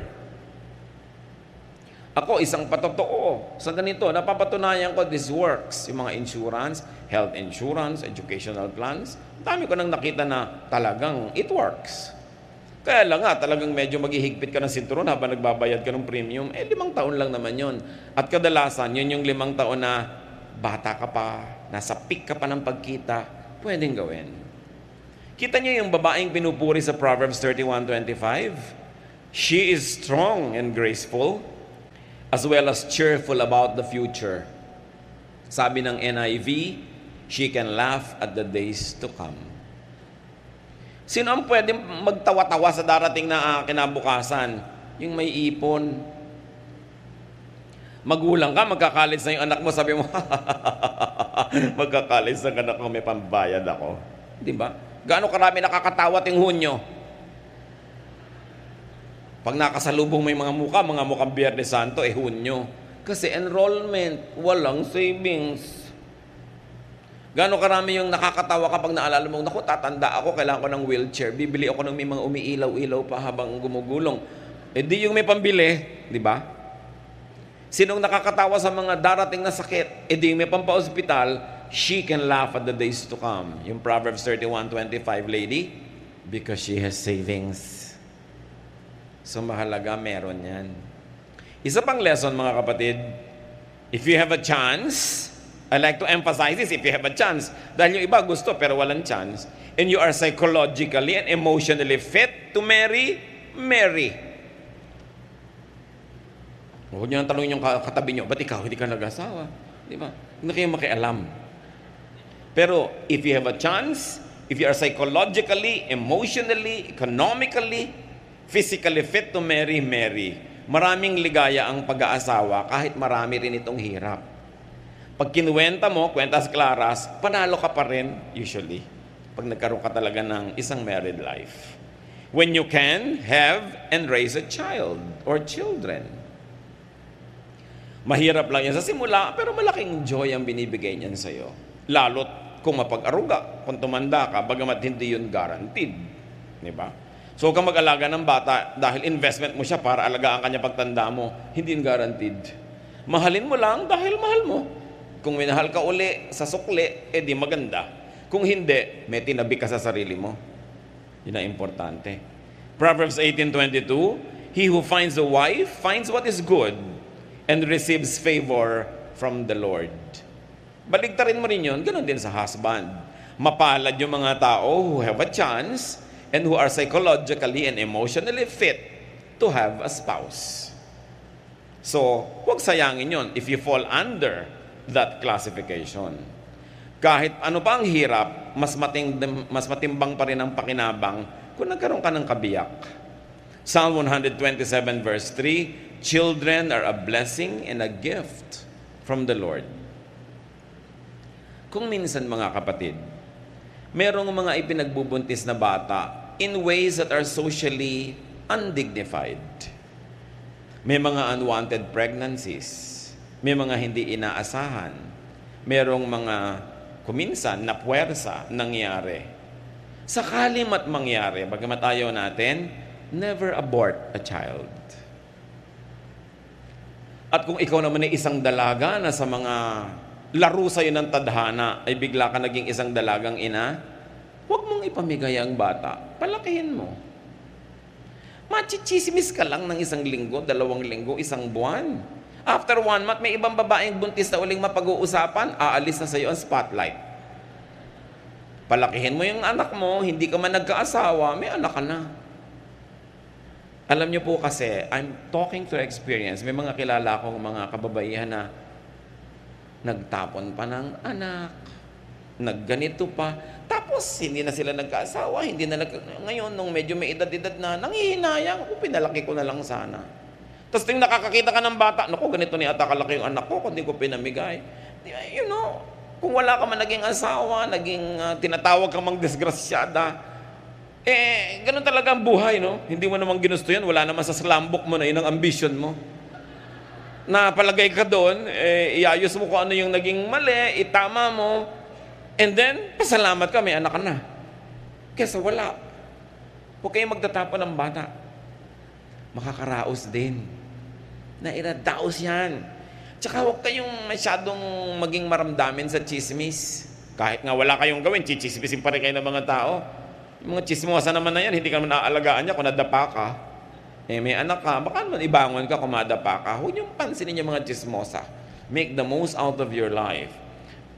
Ako, isang patotoo. Sa ganito, napapatunayan ko this works. Yung mga insurance, health insurance, educational plans. Dami ko nang nakita na talagang it works. Kaya lang nga, talagang medyo maghihigpit ka ng sinturon habang nagbabayad ka ng premium. 5 taon lang naman yun. At kadalasan, yun yung 5 taon na bata ka pa, nasa peak ka pa ng pagkita, pwedeng gawin. Kita niyo yung babaeng pinupuri sa Proverbs 31:25? She is strong and graceful, as well as cheerful about the future. Sabi ng NIV, she can laugh at the days to come. Sino ang pwedeng magtawa-tawa sa darating na kinabukasan? Yung may ipon. Magulang ka, magkakalis na yung anak mo, sabi mo, magkakalis na anak ko, may pambayad ako. Di ba? Gaano karami nakakatawa ting Hunyo? Pag nakasalubong may mga mukhang Biyernes Santo, Hunyo. Kasi enrollment, walang savings. Gaano karami yung nakakatawa kapag naalala mo, naku, tatanda ako, kailangan ko ng wheelchair. Bibili ako ng may mga umiilaw-ilaw pa habang gumugulong. Di yung may pambili, di ba? Sinong nakakatawa sa mga darating na sakit? Di yung may pampa-ospital, she can laugh at the days to come. Yung Proverbs 31:25, lady, because she has savings. So mahalaga, meron yan. Isa pang lesson, mga kapatid, if you have a chance, I like to emphasize this, if you have a chance, dahil yung iba gusto pero walang chance, and you are psychologically and emotionally fit to marry, marry. Huwag nyo nang tanongin yung katabi nyo, ba't ikaw hindi ka nag-asawa? Di ba? Hindi kayo makialam. Pero if you have a chance, if you are psychologically, emotionally, economically, physically fit to marry, marry. Maraming ligaya ang pag-aasawa kahit marami rin itong hirap. Pag kinuwenta mo, kwentas klaras, panalo ka pa rin usually. Pag nagkaroon ka talaga ng isang married life. When you can have and raise a child or children. Mahirap lang yan sa simula, pero malaking joy ang binibigay niyan sa'yo. Lalo't kung mapag-aruga, kung tumanda ka, bagamat hindi yun guaranteed. Di ba? So huwag kang mag-alaga ng bata dahil investment mo siya para alagaan kanya pagtanda mo. Hindi guaranteed. Mahalin mo lang dahil mahal mo. Kung minahal ka uli sa sukli, di maganda. Kung hindi, may tinabi ka sa sarili mo. Yun ang importante. Proverbs 18:22, he who finds a wife finds what is good and receives favor from the Lord. Baligtarin mo rin yun, ganun din sa husband. Mapalad yung mga tao who have a chance and who are psychologically and emotionally fit to have a spouse. So, huwag sayangin yun if you fall under that classification. Kahit ano pa ang hirap, mas matimbang pa rin ang pakinabang kung nagkaroon ka ng kabiyak. Psalm 127 verse 3, children are a blessing and a gift from the Lord. Kung minsan mga kapatid, merong mga ipinagbubuntis na bata in ways that are socially undignified. May mga unwanted pregnancies. May mga hindi inaasahan. Merong mga kuminsan na puwersa nangyari. Sakali mat mangyari, bagamat ayaw natin, never abort a child. At kung ikaw naman ay isang dalaga na sa mga laro sa'yo ng tadhana ay bigla ka naging isang dalagang ina, huwag mong ipamigay ang bata. Palakihin mo. Machichismis ka lang ng 1 linggo, 2 linggo, 1 buwan. After 1 month, may ibang babaeng buntis na uling mapag-uusapan, aalis na sa'yo ang spotlight. Palakihin mo yung anak mo, hindi ka man nagkaasawa, may anak ka na. Alam niyo po kasi, I'm talking through experience. May mga kilala akong mga kababaihan na nagtapon pa ng anak, nagganito pa, tapos hindi na sila nagkaasawa, ngayon nung medyo may edad-edad na, nanghihinayang, pinalaki ko na lang sana. Tapos ting nakakakita ka ng bata, naku, ganito ni ata kalaki yung anak ko, kundi ko pinamigay. You know, kung wala ka man naging asawa, tinatawag ka mang disgrasyada, ganun talaga ang buhay, no? Hindi mo namang ginusto yan, wala naman sa slambok mo na yun ang ambition mo. Napalagay ka doon, iayos mo kung ano yung naging mali, itama mo, and then, pasalamat ka, may anak ka na. Kesa wala. Huwag kayong magtatapon ng bata. Makakaraos din. Nairadaos yan. Tsaka huwag kayong masyadong maging maramdamin sa chismis. Kahit nga wala kayong gawin, chichismisin pa rin kayo ng mga tao. Yung mga chismosa naman na yan, hindi ka naman naaalagaan niya kung nadapa ka. May anak ka, baka naman ibangon ka kung madapa ka. Huwag niyong pansinin yung mga chismosa. Make the most out of your life.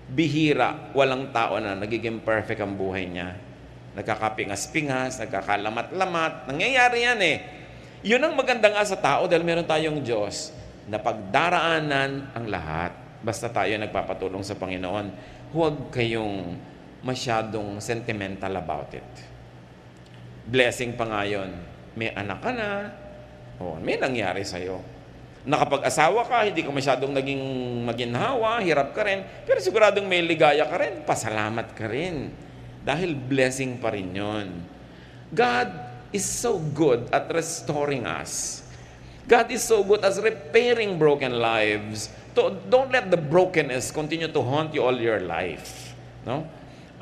Bihira, walang tao na nagiging perfect ang buhay niya. Nagkakapingas-pingas, nagkakalamat-lamat. Nangyayari yan Yun ang maganda nga sa tao dahil meron tayong Diyos na pagdaraanan ang lahat. Basta tayo nagpapatulong sa Panginoon. Huwag kayong masyadong sentimental about it. Blessing pa nga yun. May anak ka na, may nangyari sa'yo. Nakapag-asawa ka, hindi ka masyadong naging maginhawa, hirap ka rin, pero siguradong may ligaya ka rin, pasalamat ka rin. Dahil blessing pa rin yun. God is so good at restoring us. God is so good at repairing broken lives. So don't let the brokenness continue to haunt you all your life. No?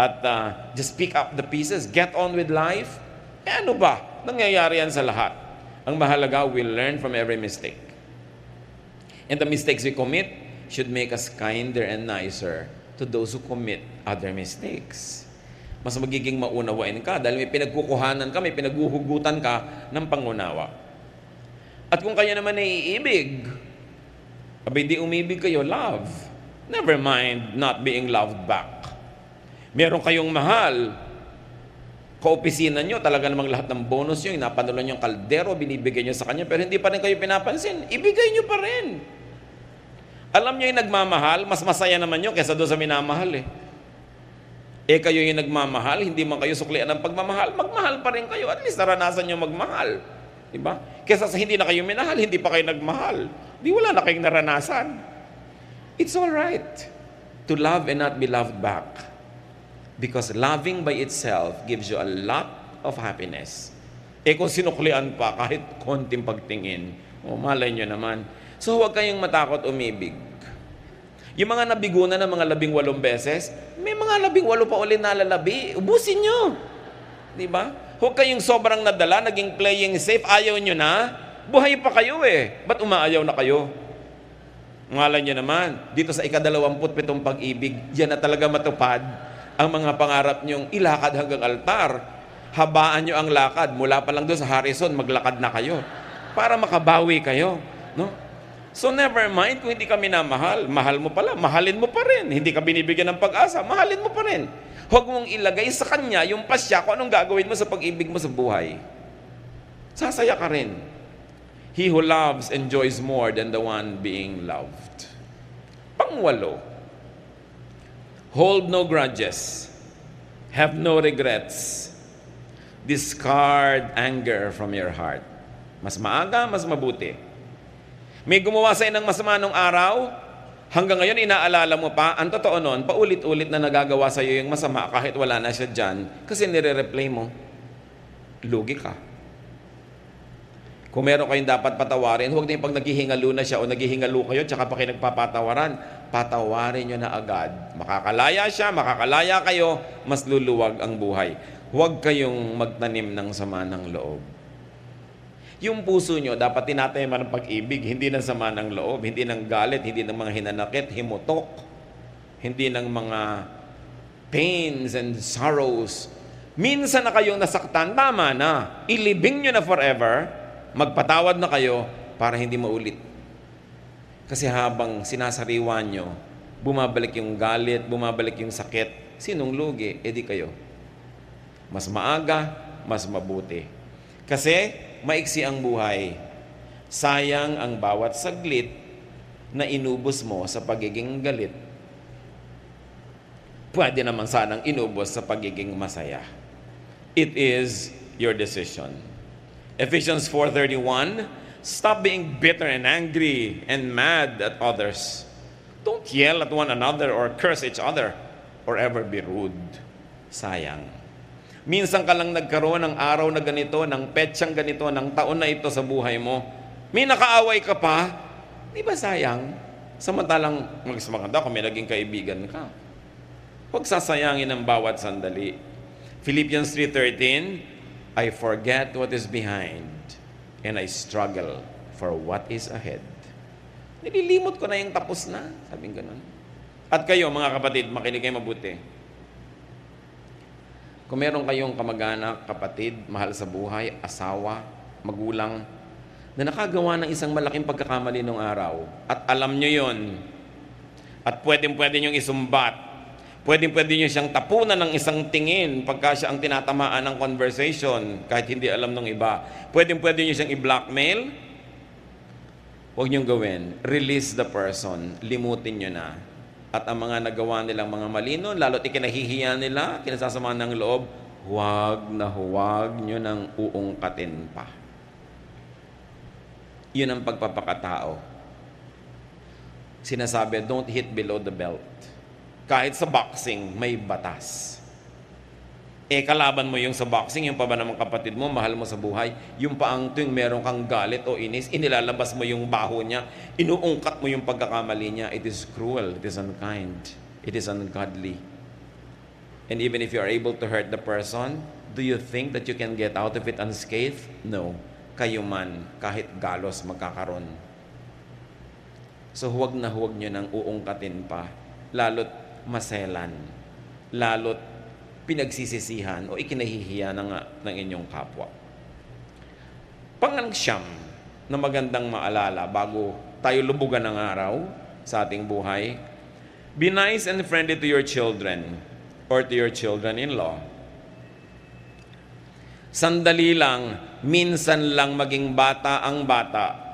At just pick up the pieces, get on with life. Ano ba? Nangyayari yan sa lahat. Ang mahalaga, we'll learn from every mistake. And the mistakes we commit should make us kinder and nicer to those who commit other mistakes. Mas magiging maunawain ka dahil may pinagkukuhanan ka, may pinaghuhugutan ka ng pangunawa. At kung kayo naman naiibig, abay di umibig kayo, love. Never mind not being loved back. Meron kayong mahal, kaopisina nyo, talaga namang lahat ng bonus nyo, inapanulan yung kaldero, binibigay nyo sa kanya, pero hindi pa rin kayo pinapansin, ibigay nyo pa rin. Alam nyo yung nagmamahal, mas masaya naman nyo kaysa doon sa minamahal kayo yung nagmamahal, hindi man kayo suklian ng pagmamahal, magmahal pa rin kayo, at least naranasan nyo magmahal. Diba? Kaysa sa hindi na kayo minahal, hindi pa kayo nagmahal. Di wala na kayong naranasan. It's all right to love and not be loved back. Because loving by itself gives you a lot of happiness. Kung sinuklian pa, kahit konting pagtingin, malay nyo naman. So huwag kayong matakot umibig. Yung mga nabigunan ng mga 18 beses, may mga 18 pa ulit na lalabi. Ubusin nyo. Diba? Huwag kayong sobrang nadala, naging playing safe, ayaw nyo na. Buhay pa kayo eh. Ba't umaayaw na kayo? Ngalan nyo naman, dito sa ika-27 pag-ibig, yan na talaga matupad ang mga pangarap nyong ilakad hanggang altar. Habaan nyo ang lakad. Mula pa lang doon sa Harrison, maglakad na kayo. Para makabawi kayo. No? So never mind kung hindi ka minamahal. Mahal mo pala, mahalin mo pa rin. Hindi ka binibigyan ng pag-asa, mahalin mo pa rin. Huwag mong ilagay sa kanya yung pasya kung anong gagawin mo sa pag-ibig mo sa buhay. Sasaya ka rin. He who loves enjoys more than the one being loved. Pangwalo, hold no grudges, have no regrets, discard anger from your heart. Mas maaga, mas mabuti. May gumawa sa'yo ng masama nung araw, hanggang ngayon inaalala mo pa, ang totoo nun, paulit-ulit na nagagawa sa'yo yung masama kahit wala na siya dyan, kasi nire-replay mo. Lugi ka. Kung meron kayong dapat patawarin, huwag na yung pag naghihingalo na siya o naghihingalo kayo, tsaka pa kayo nagpapatawaran, patawarin nyo na agad. Makakalaya siya, makakalaya kayo, mas luluwag ang buhay. Huwag kayong magtanim ng sama ng loob. Yung puso nyo, dapat tinatayaman ng pag-ibig, hindi ng sama ng loob, hindi ng galit, hindi ng mga hinanakit, himutok, hindi ng mga pains and sorrows. Minsan na kayong nasaktan, tama na. Ilibing nyo na forever, magpatawad na kayo para hindi maulit. Kasi habang sinasariwa nyo, bumabalik yung galit, bumabalik yung sakit, sinong lugi? Edi kayo. Mas maaga, mas mabuti. Kasi maiksi ang buhay. Sayang ang bawat saglit na inubos mo sa pagiging galit. Pwede naman sanang inubos sa pagiging masaya. It is your decision. Ephesians 4:31, stop being bitter and angry and mad at others. Don't yell at one another or curse each other or ever be rude. Sayang. Minsan ka lang nagkaroon ng araw na ganito, ng petsang ganito, ng taon na ito sa buhay mo. May nakaaway ka pa, di ba sayang? Samantalang mas maganda kung may naging kaibigan ka. Huwag sasayangin ang bawat sandali. Philippians 3:13, I forget what is behind and I struggle for what is ahead. Nililimot ko na yung tapos na. Sabing ganun. At kayo, mga kapatid, makinig kayo mabuti. Kung meron kayong kamag-anak, kapatid, mahal sa buhay, asawa, magulang, na nakagawa ng isang malaking pagkakamali nung araw, at alam nyo yon, at pwedeng-pwede nyong isumbat, pwedeng-pwede nyo siyang tapunan ng isang tingin pagka siya ang tinatamaan ng conversation, kahit hindi alam ng iba, pwedeng-pwede nyo siyang i-blackmail, huwag nyong gawin. Release the person, limutin nyo na. At ang mga nagawa nilang mga malino, lalo't ikinahihiya nila, kinasasama ng loob, huwag nyo nang uungkatin pa. Yun ang pagpapakatao. Sinasabi, don't hit below the belt. Kahit sa boxing, may batas. Kalaban mo yung sa boxing, yung pa ba namang kapatid mo, mahal mo sa buhay, yung paang tuwing meron kang galit o inis, inilalabas mo yung baho niya, inuungkat mo yung pagkakamali niya. It is cruel, it is unkind, it is ungodly. And even if you are able to hurt the person, do you think that you can get out of it unscathed? No. Kayo man, kahit galos magkakaroon. So huwag nyo nang uungkatin pa, lalo't maselan, lalo't pinagsisisihan o ikinahihiya ng inyong kapwa. Pang-siyam na magandang maalala bago tayo lubugan ng araw sa ating buhay, be nice and friendly to your children or to your children-in-law. Sandali lang, minsan lang maging bata ang bata.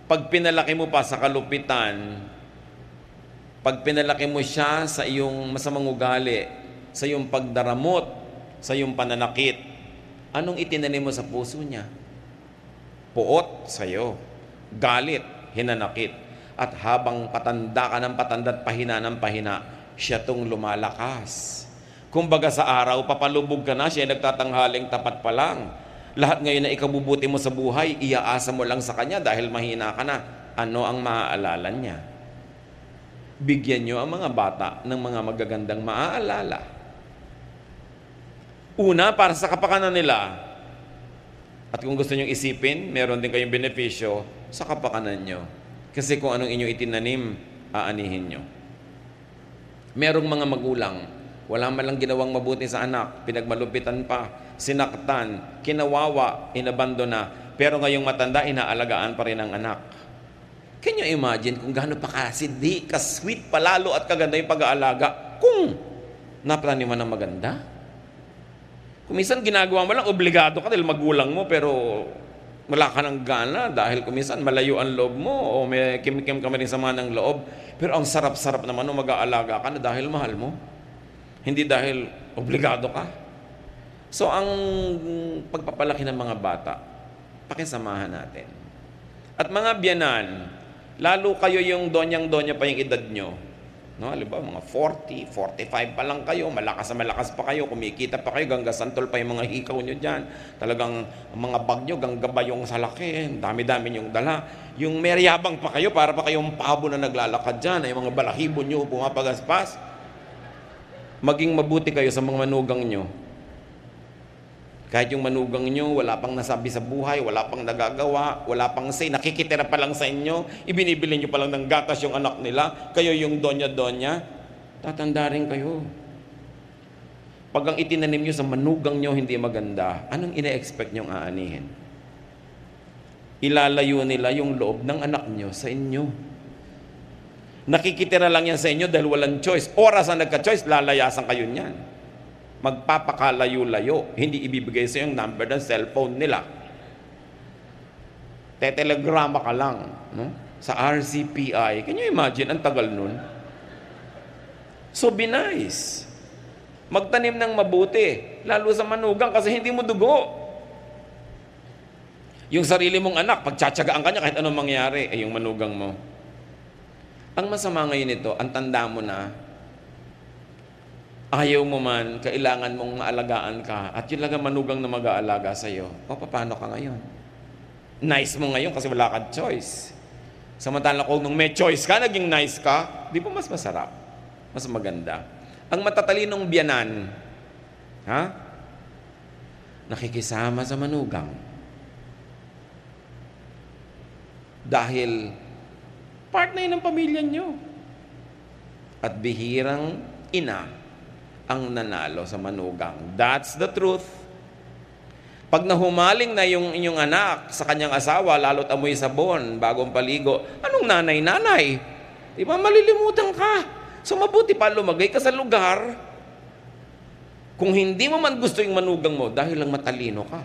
Pag pinalaki mo pa sa kalupitan, pag pinalaki mo siya sa iyong masamang ugali, sa iyong pagdaramot, sa iyong pananakit, anong itinanim mo sa puso niya? Puot sa'yo, galit, hinanakit. At habang patanda ka ng patanda at pahina ng pahina, siya tong lumalakas. Kumbaga sa araw, papalubog ka na, siya nagtatanghaling tapat pa lang. Lahat ngayon na ikabubuti mo sa buhay, iaasa mo lang sa kanya dahil mahina ka na. Ano ang maaalala niya? Bigyan nyo ang mga bata ng mga magagandang maaalala. Una, para sa kapakanan nila. At kung gusto nyo isipin, meron din kayong benepisyo sa kapakanan nyo. Kasi kung anong inyong itinanim, aanihin nyo. Merong mga magulang, wala man lang ginawang mabuti sa anak, pinagmalupitan pa, sinaktan, kinawawa, inabandona, pero ngayong matanda, inaalagaan pa rin ang anak. Can you imagine kung gaano pa kasindi, ka-sweet palalo at kaganda yung pag-aalaga kung napataniman ng maganda? Kung minsan ginagawa mo lang, obligado ka dahil magulang mo, pero wala ka ng gana dahil kung minsan malayo ang loob mo o may kim-kim ka rin sama ng loob. Pero ang sarap-sarap naman nung mag-aalaga ka na dahil mahal mo. Hindi dahil obligado ka. So, ang pagpapalaki ng mga bata, pakisamahan natin. At mga biyanan, lalo kayo yung donyang-donya pa yung edad nyo. No, halimbawa, mga 40, 45 pa lang kayo, malakas na malakas pa kayo, kumikita pa kayo, ganggasantol pa yung mga hikaw nyo dyan. Talagang mga bag nyo, ganggaba yung sa laki, dami-dami yung dala. Yung meryabang pa kayo, para pa kayong pabo na naglalakad dyan, yung mga balahibo nyo pumapagaspas. Maging mabuti kayo sa mga manugang nyo. Kahit yung manugang nyo, wala pang nasabi sa buhay, wala pang nagagawa, wala pang say, nakikitira pa lang sa inyo, ibinibili nyo pa lang ng gatas yung anak nila, kayo yung donya-donya, tatanda rin kayo. Pag ang itinanim nyo sa manugang nyo hindi maganda, anong ina-expect nyong aanihin? Ilalayo nila yung loob ng anak nyo sa inyo. Nakikitira lang yan sa inyo dahil walang choice. Oras na nagka-choice, lalayasan kayo niyan. Magpapakalayo-layo. Hindi ibibigay sa yung number ng cellphone nila. Tetelegrama ka lang, no? Sa RCPI. Can you imagine? Ang tagal nun. So, be nice. Magtanim ng mabuti. Lalo sa manugang kasi hindi mo dugo. Yung sarili mong anak, pagtsatsagaan ka niya kahit anong mangyari, yung manugang mo. Ang masama ngayon ito, ang tanda mo na, ayaw mo man, kailangan mong maalagaan ka, at yun lang ang manugang na mag-aalaga sa'yo. O, paano ka ngayon? Nice mo ngayon kasi wala kang choice. Samantala kung nung may choice ka, naging nice ka, di ba mas masarap? Mas maganda. Ang matatalinong biyanan, nakikisama sa manugang. Dahil part na yun ng pamilya nyo. At bihirang ina ang nanalo sa manugang. That's the truth. Pag nahumaling na yung inyong anak sa kanyang asawa, lalo't amoy sabon, bagong paligo, anong nanay-nanay? Di ba malilimutan ka? So mabuti pa lumagay ka sa lugar. Kung hindi mo man gusto yung manugang mo, dahil lang matalino ka.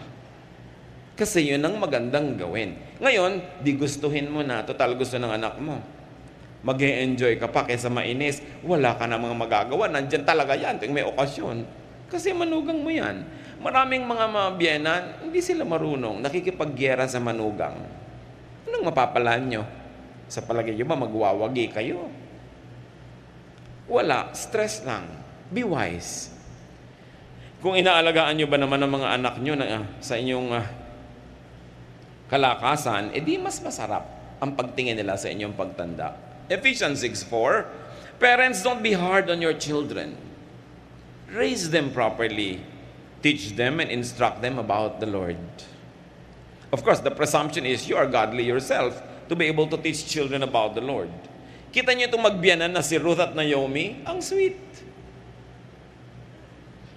Kasi yun ang magandang gawin. Ngayon, di gustuhin mo na, total gusto ng anak mo. Mag-e-enjoy ka pa kaysa mainis, wala ka na mga magagawa, nandyan talaga yan, tuwing may okasyon. Kasi manugang mo yan. Maraming mga mabiyanan, hindi sila marunong, nakikipagyera sa manugang. Anong mapapalaan nyo? Sa palagay nyo ba, magwawagi kayo? Wala, stress lang. Be wise. Kung inaalagaan nyo ba naman ang mga anak nyo na, sa inyong kalakasan, edi mas masarap ang pagtingin nila sa inyong pagtanda. Ephesians 6:4, parents, don't be hard on your children. Raise them properly. Teach them and instruct them about the Lord. Of course, the presumption is you are godly yourself to be able to teach children about the Lord. Kita niyo itong magbiyanan na si Ruth at Naomi? Ang sweet.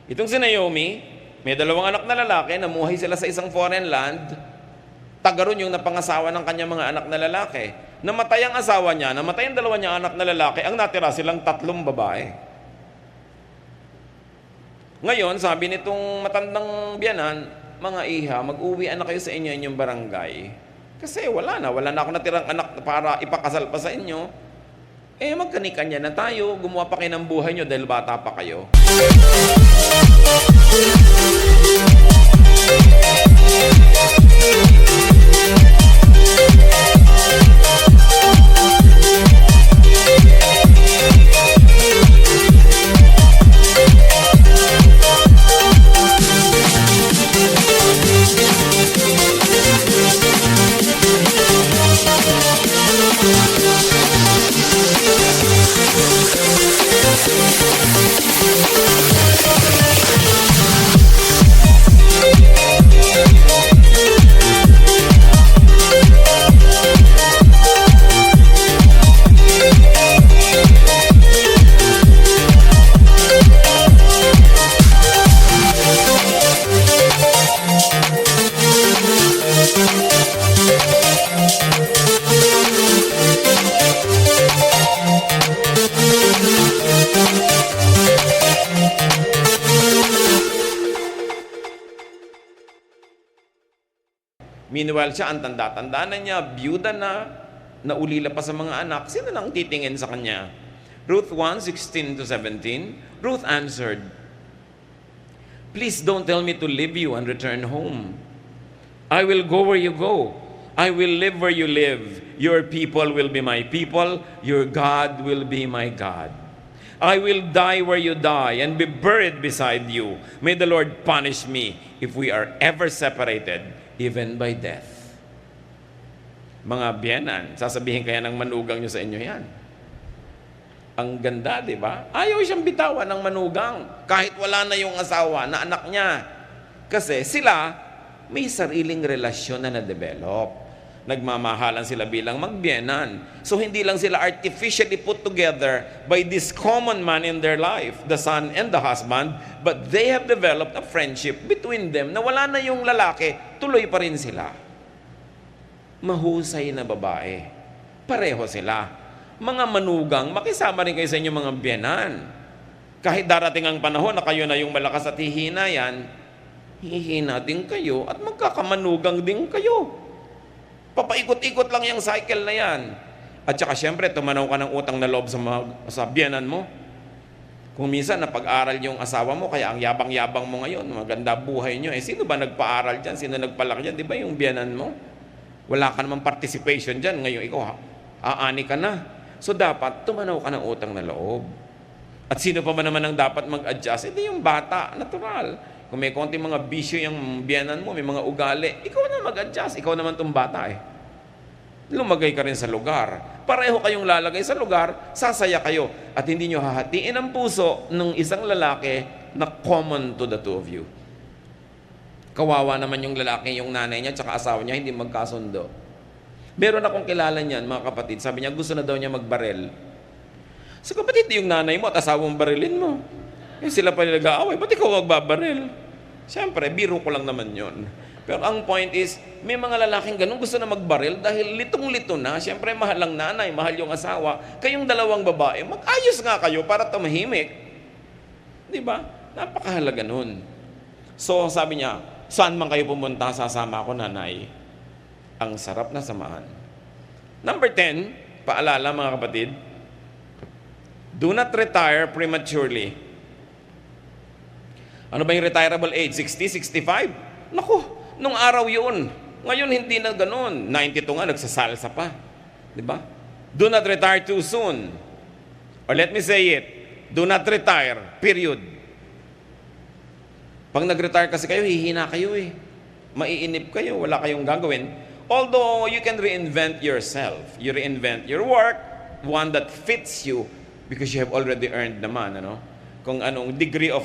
Itong si Naomi, may dalawang anak na lalaki, namuhay sila sa isang foreign land. Tagaroon yung napangasawa ng kanyang mga anak na lalaki. Namatay ang asawa niya, namatay ang dalawa niya anak na lalaki, ang natira silang 3 babae. Ngayon, sabi nitong matandang biyanan, mga iha, mag-uwian na kayo sa inyo inyong barangay. Kasi wala na ako natirang anak para ipakasal pa sa inyo. Magkanikanya na tayo, gumawa pa kayo ng buhay nyo dahil bata pa kayo. Meanwhile, siya, ang tanda-tanda na niya, byuda na, naulila pa sa mga anak. Sino nang titingin sa kanya? Ruth 1:16-17, Ruth answered, "Please don't tell me to leave you and return home. I will go where you go. I will live where you live. Your people will be my people. Your God will be my God. I will die where you die and be buried beside you. May the Lord punish me if we are ever separated, even by death." Mga biyenan, sasabihin kaya ng manugang nyo sa inyo yan. Ang ganda, di ba? Ayaw siyang bitawan ng manugang kahit wala na yung asawa na anak niya. Kasi sila may sariling relasyon na na-develop. Nagmamahalan sila bilang magbiyenan. So hindi lang sila artificially put together by this common man in their life, the son and the husband, but they have developed a friendship between them na wala na yung lalaki, tuloy pa rin sila. Mahusay na babae. Pareho sila. Mga manugang, makisama rin kayo sa inyong mga biyenan. Kahit darating ang panahon na kayo na yung malakas at hihina yan, hihina din kayo at magkakamanugang din kayo. Papaikot-ikot lang yung cycle na yan. At saka siyempre, tumanaw ka ng utang na loob sa biyanan mo. Kung minsan napag-aral yung asawa mo, kaya ang yabang-yabang mo ngayon, maganda buhay nyo. Sino ba nagpa-aral dyan? Sino nagpalaki dyan? Di ba yung biyanan mo? Wala ka namang participation dyan. Ngayon ikaw, aani ka na. So dapat, tumanaw ka ng utang na loob. At sino pa man naman ang dapat mag-adjust? Hindi yung bata, natural. Kung may konting mga bisyo yung biyanan mo, may mga ugali, ikaw na mag-adjust. Ikaw naman itong bata Lumagay ka rin sa lugar. Pareho kayong lalagay sa lugar, sasaya kayo. At hindi nyo hahatiin ang puso ng isang lalaki na common to the two of you. Kawawa naman yung lalaki, yung nanay niya, tsaka asawa niya, hindi magkasundo. Meron akong kilala niyan, mga kapatid. Sabi niya, gusto na daw niya magbarel. So kapatid, yung nanay mo at asawang barilin mo. Sila pa nag-aaway, ba't ikaw magbabaril? Siyempre, biro ko lang naman yon. Pero ang point is, may mga lalaking ganun gusto na magbaril dahil litong-lito na. Siyempre, mahal ang nanay, mahal yung asawa. Kayong dalawang babae, mag-ayos nga kayo para tumahimik. Di ba? Napakahalaga nun. So, sabi niya, saan man kayo pumunta, sasama ako, nanay. Ang sarap na samahan. Number 10, paalala mga kapatid, do not retire prematurely. Ano ba yung retirable age? 60, 65? Naku, nung araw yun. Ngayon hindi na ganun. 92 nga, nagsasalsa pa. Di ba? Do not retire too soon. Or let me say it, do not retire, period. Pag nag-retire kasi kayo, hihina kayo Maiinip kayo, wala kayong gagawin. Although you can reinvent yourself. You reinvent your work, one that fits you because you have already earned naman. Kung anong degree of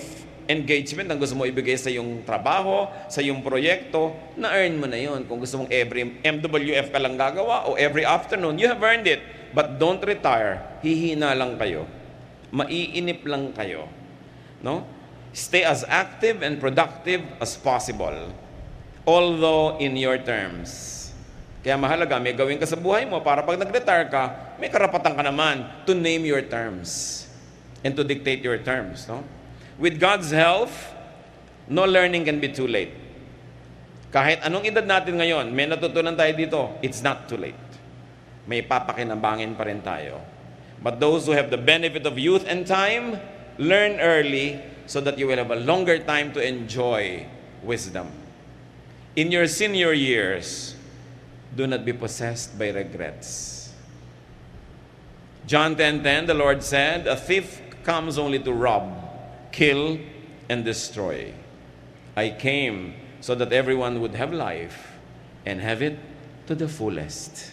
engagement ang gusto mo ibigay sa yung trabaho, sa yung proyekto, na-earn mo na yon. Kung gusto mong every MWF ka lang gagawa o every afternoon, you have earned it. But don't retire. Hihina lang kayo. Maiinip lang kayo. No? Stay as active and productive as possible. Although in your terms. Kaya mahalaga, may gawin ka sa buhay mo para pag nag-retire ka, may karapatan ka naman to name your terms and to dictate your terms. No? With God's help, no learning can be too late. Kahit anong edad natin ngayon, may natutunan tayo dito, it's not too late. May papakinabangin pa rin tayo. But those who have the benefit of youth and time, learn early so that you will have a longer time to enjoy wisdom. In your senior years, do not be possessed by regrets. John 10:10, the Lord said, "A thief comes only to rob, kill, and destroy. I came so that everyone would have life and have it to the fullest."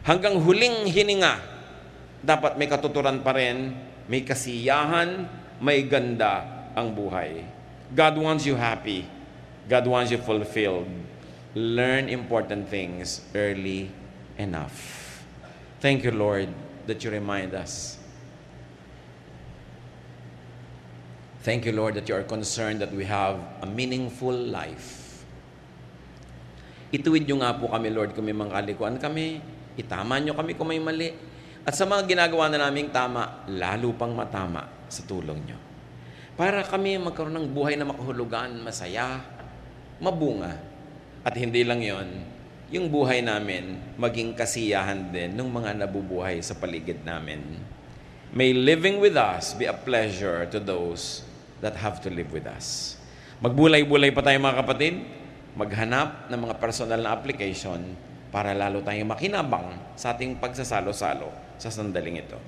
Hanggang huling hininga, dapat may katuturan pa rin, may kasiyahan, may ganda ang buhay. God wants you happy. God wants you fulfilled. Learn important things early enough. Thank you, Lord, that you remind us. Thank you, Lord, that you are concerned that we have a meaningful life. Ituwid nyo nga po kami, Lord, kung may mga kalikuan kami. Itama nyo kami kung may mali. At sa mga ginagawa na naming tama, lalo pang matama sa tulong nyo. Para kami magkaroon ng buhay na makahulugan, masaya, mabunga. At hindi lang yon, yung buhay namin maging kasiyahan din ng mga nabubuhay sa paligid namin. May living with us be a pleasure to those that have to live with us. Magbulay-bulay pa tayo mga kapatid, maghanap ng mga personal na application para lalo tayong makinabang sa ating pagsasalo-salo sa sandaling ito.